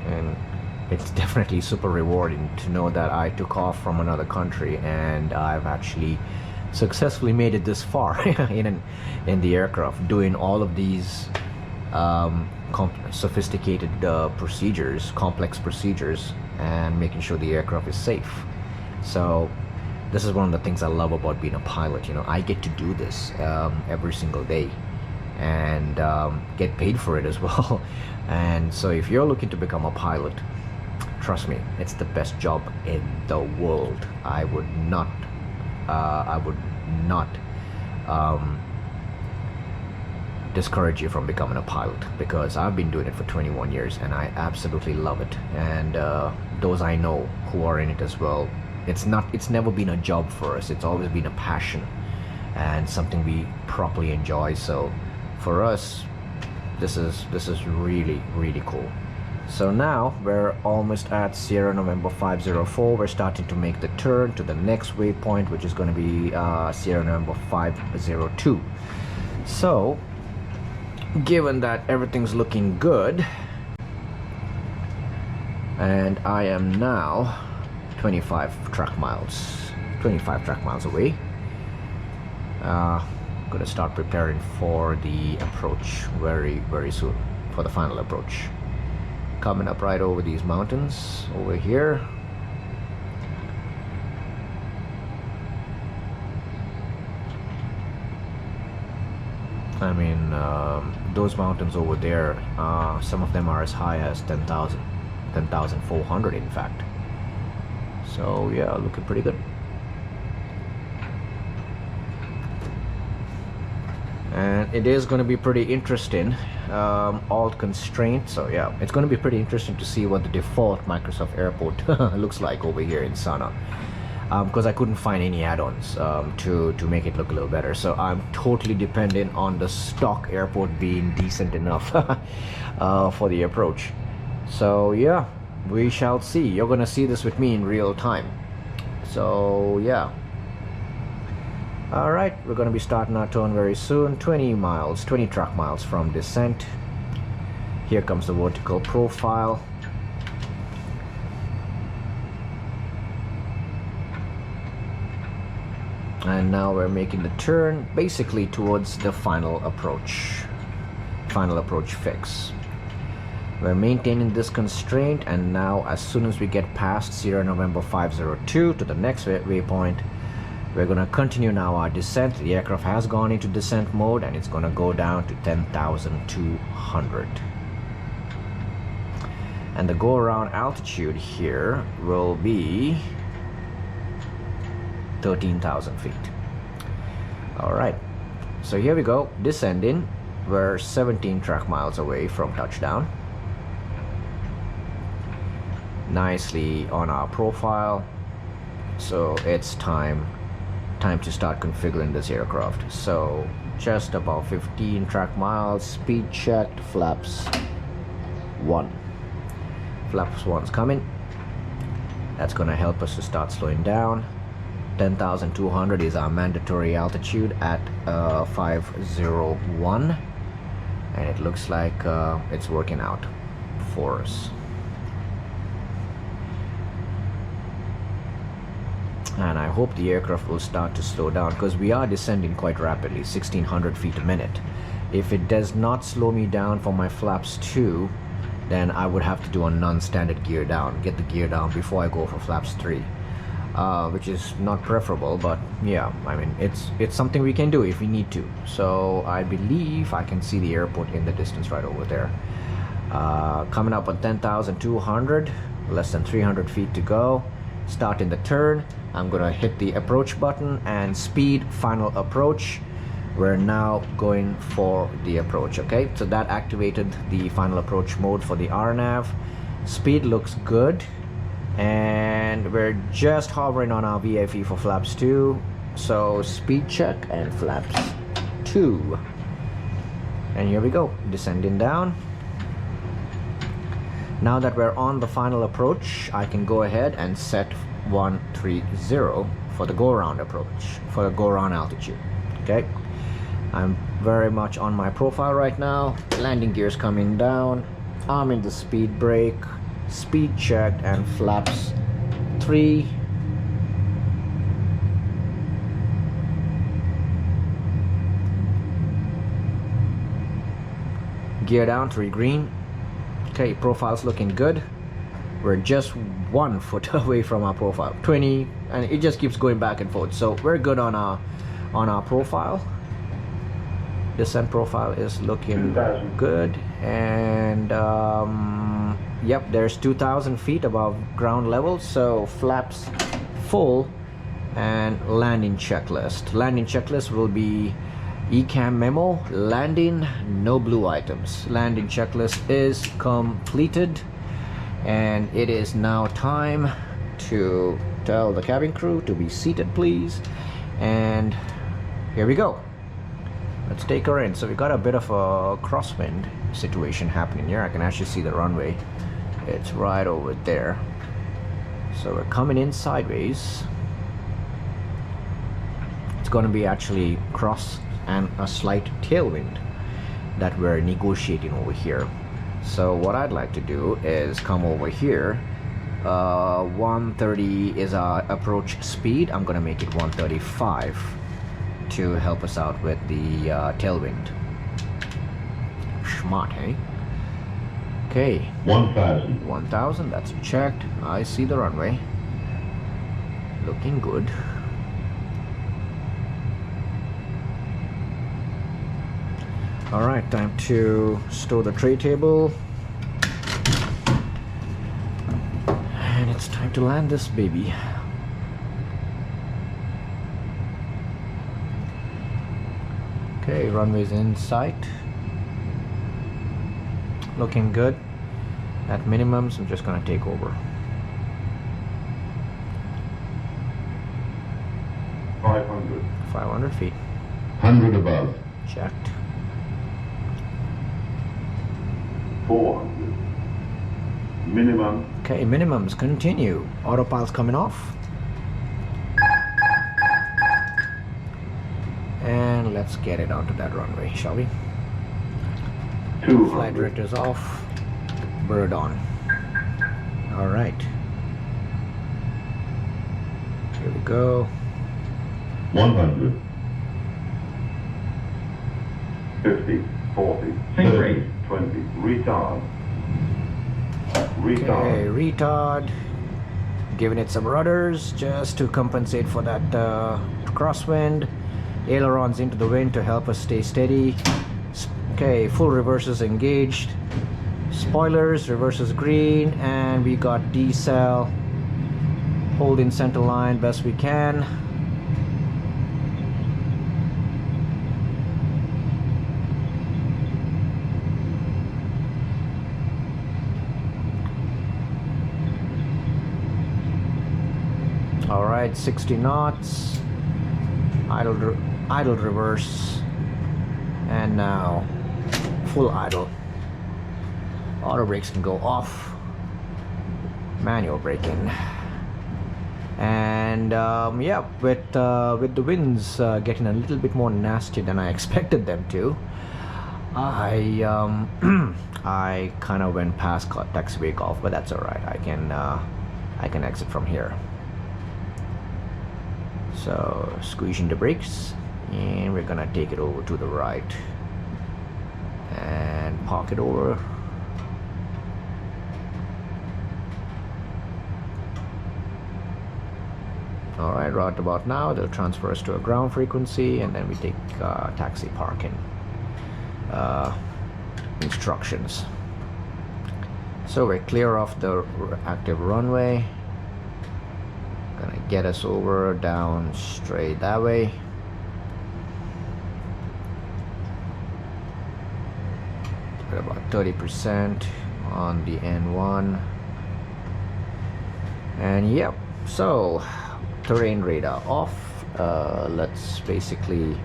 and it's definitely super rewarding to know that I took off from another country and I've actually successfully made it this far in the aircraft, doing all of these sophisticated procedures, complex procedures, and making sure the aircraft is safe. So this is one of the things I love about being a pilot. You know, I get to do this every single day and get paid for it as well. And so if you're looking to become a pilot, trust me, it's the best job in the world. I would not discourage you from becoming a pilot, because I've been doing it for 21 years and I absolutely love it. And those I know who are in it as well, it's never been a job for us. It's always been a passion and something we properly enjoy. So for us, this is really cool. So now we're almost at Sierra November 504. We're starting to make the turn to the next waypoint, which is going to be Sierra November 502. So given that everything's looking good, and I am now 25 track miles away, gonna start preparing for the approach very soon, for the final approach. Coming up right over these mountains over here. I mean, those mountains over there, some of them are as high as 10,400 in fact. So yeah, looking pretty good. And it is going to be pretty interesting, alt constraint. So yeah, it's going to be pretty interesting to see what the default Microsoft Airport looks like over here in Sanaa, because I couldn't find any add-ons to make it look a little better. So I'm totally dependent on the stock airport being decent enough for the approach. So yeah, we shall see. You're going to see this with me in real time. So yeah, All right, we're going to be starting our turn very soon. 20 miles, 20 track miles from descent. Here comes the vertical profile. And now we're making the turn basically towards the final approach fix. We're maintaining this constraint, and now as soon as we get past Sierra November 502 to the next waypoint, we're going to continue now our descent. The aircraft has gone into descent mode and it's going to go down to 10,200. And the go around altitude here will be 13,000 feet. All right, so here we go, descending. We're 17 track miles away from touchdown. Nicely on our profile, so it's time to start configuring this aircraft. So just about 15 track miles, speed checked, flaps 1. Flaps 1's coming. That's going to help us to start slowing down. 10,200 is our mandatory altitude at 501, and it looks like it's working out for us. And I hope the aircraft will start to slow down, because we are descending quite rapidly, 1600 feet a minute. If it does not slow me down for my flaps 2, then I would have to do a non-standard gear down, get the gear down before I go for flaps 3, which is not preferable, but yeah, I mean, it's something we can do if we need to. So I believe I can see the airport in the distance right over there. Coming up on 10,200, less than 300 feet to go. Starting the turn, I'm gonna hit the approach button and speed final approach. We're now going for the approach. Okay, so that activated the final approach mode for the RNAV. Speed looks good, and we're just hovering on our VFE for flaps 2. So speed check and flaps 2, and here we go, descending down. Now that we're on the final approach, I can go ahead and set 130 for the go-around approach, for the go-around altitude. Okay, I'm very much on my profile right now. Landing gears coming down. I'm in the speed brake, speed checked, and flaps 3. Gear down, 3 green. Okay, profile's looking good. We're just 1 foot away from our profile, 20, and it just keeps going back and forth. So we're good on our profile. Descent profile is looking good, and yep, there's 2,000 feet above ground level. So flaps full, and landing checklist. Landing checklist will be ECAM memo, landing, no blue items. Landing checklist is completed, and it is now time to tell the cabin crew to be seated, please. And here we go. Let's take her in. So we got a bit of a crosswind situation happening here. I can actually see the runway. It's right over there. So we're coming in sideways. It's going to be actually cross and a slight tailwind that we're negotiating over here. So what I'd like to do is come over here. 130 is our approach speed. I'm gonna make it 135 to help us out with the tailwind. Smart, hey? Okay. 1,000. 1,000, that's checked. I see the runway. Looking good. All right, time to stow the tray table. And it's time to land this baby. Okay, runway's in sight. Looking good. At minimums, I'm just gonna take over. 500. 500 feet. 100 above. Checked. 400. Minimum. Okay, minimums continue. Autopile's coming off. and let's get it onto that runway, shall we? 200. Flight directors off, bird on. All right, here we go. 100. 50, 40, 30, 20, retard. Retard. Okay, retard. Giving it some rudders just to compensate for that crosswind. Ailerons into the wind to help us stay steady. Okay, full reverses engaged. Spoilers, reverses green, and we got decel. Holding center line best we can. All right, 60 knots. Idle reverse, and now full idle. Auto brakes can go off. Manual braking. And yeah, with the winds getting a little bit more nasty than I expected them to, I I kind of went past taxiway golf, but that's all right. I can exit from here. So squeezing the brakes, and we're gonna take it over to the right and park it over. All right, right about now they'll transfer us to a ground frequency, and then we take taxi parking instructions. So we're clear off the active runway. Gonna get us over down straight that way. We're about 30% on the N1. And yep, so terrain radar off. Let's basically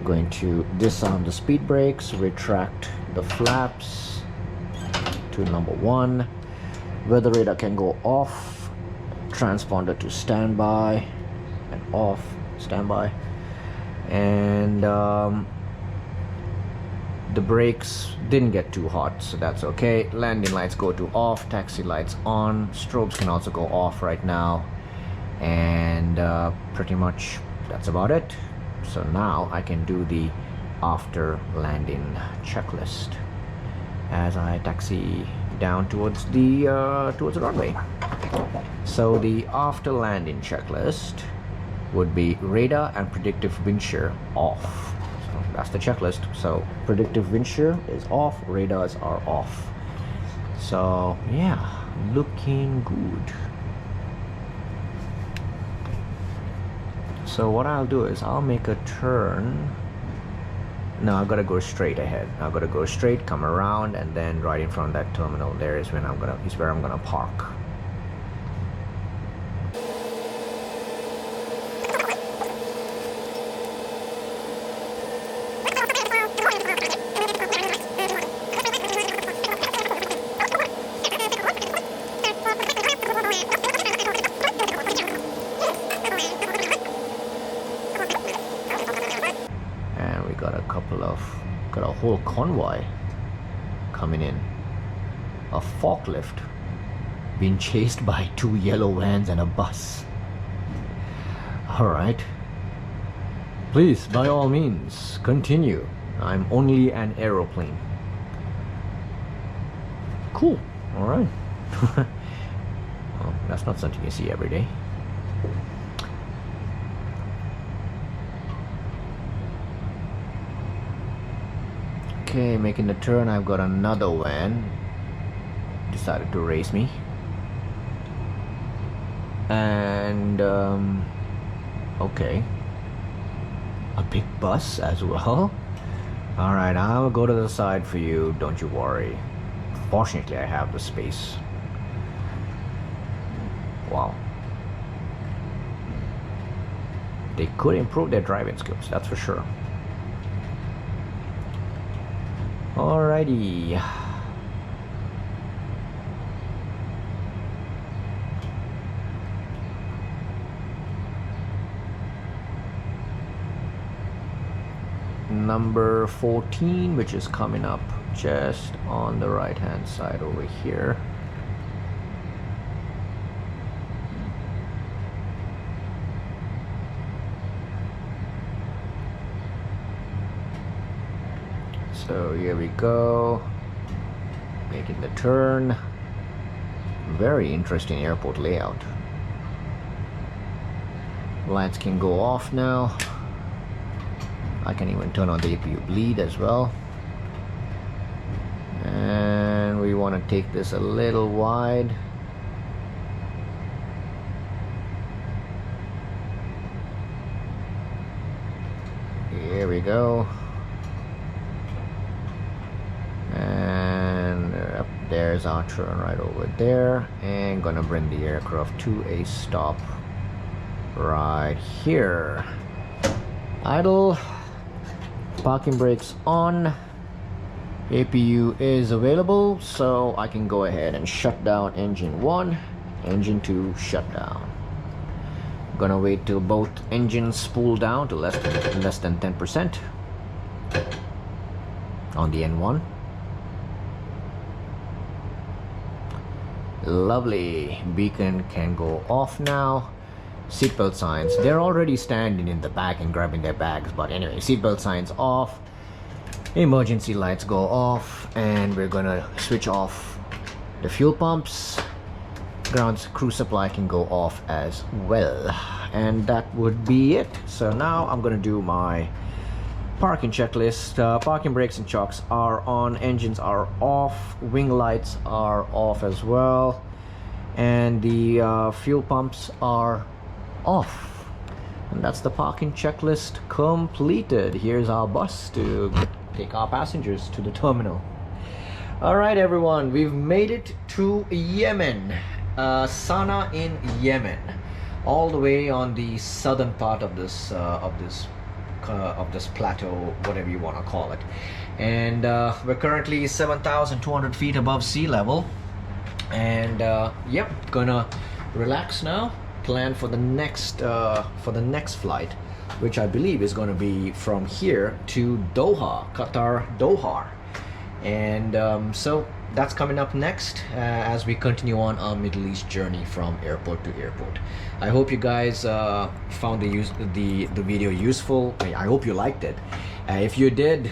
going to disarm the speed brakes, retract the flaps to number 1. Weather radar can go off. Transponder to standby and off, standby, and the brakes didn't get too hot, so that's okay. Landing lights go to off, taxi lights on, strobes can also go off right now, and pretty much that's about it. So now I can do the after landing checklist as I taxi down towards the runway. So the after landing checklist would be radar and predictive wind shear off. So that's the checklist. So predictive wind shear is off, radars are off. So yeah, looking good. So what I'll do is I'll make a turn. No, I've got to go straight ahead. I've got to go straight, come around, and then right in front of that terminal there is where I'm gonna park. Got a whole convoy coming in. A forklift being chased by 2 yellow vans and a bus. Alright. Please, by all means, continue. I'm only an aeroplane. Cool. Alright. Well, that's not something you see every day. Okay, making the turn, I've got another van decided to race me, and okay, a big bus as well. All right, I'll go to the side for you, don't you worry. Fortunately, I have the space. Wow, they could improve their driving skills, that's for sure. Alrighty. number 14, which is coming up just on the right hand side over here. So here we go, making the turn. Very interesting airport layout. Lights can go off now. I can even turn on the APU bleed as well. And we want to take this a little wide. Here we go. And there's our turn right over there, and gonna bring the aircraft to a stop right here. Idle, parking brakes on, APU is available, so I can go ahead and shut down engine 1, engine 2 shut down. Gonna wait till both engines spool down to less than 10% on the N1. Lovely. Beacon can go off now. Seatbelt signs, they're already standing in the back and grabbing their bags, but anyway, seatbelt signs off. Emergency lights go off, and we're gonna switch off the fuel pumps. Ground crew supply can go off as well, and that would be it. So now I'm gonna do my parking checklist. Parking brakes and chocks are on, engines are off, wing lights are off as well, and the fuel pumps are off. And that's the parking checklist completed. Here's our bus to take our passengers to the terminal. All right, everyone, we've made it to Yemen, Sanaa in Yemen, all the way on the southern part of this plateau, whatever you want to call it. And we're currently 7,200 feet above sea level, and yep, gonna relax now, plan for the next flight, which I believe is going to be from here to Doha, Qatar, Doha. And so that's coming up next as we continue on our Middle East journey from airport to airport. I hope you guys found the video useful. I hope you liked it. If you did,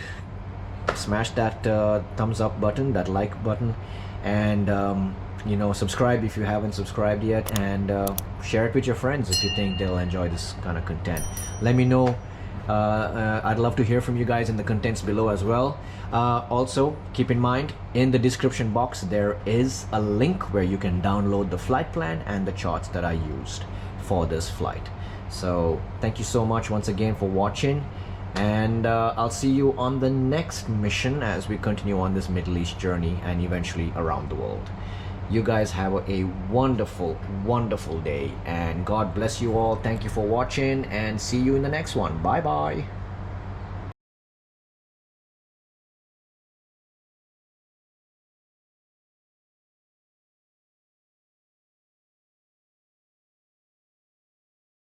smash that thumbs up button, that like button, and you know, subscribe if you haven't subscribed yet, and share it with your friends if you think they'll enjoy this kind of content. Let me know. I'd love to hear from you guys in the contents below as well. Also, keep in mind, in the description box there is a link where you can download the flight plan and the charts that I used for this flight. So thank you so much once again for watching, and I'll see you on the next mission as we continue on this Middle East journey and eventually around the world. You guys have a wonderful, wonderful day, and God bless you all. Thank you for watching, and see you in the next one. Bye bye.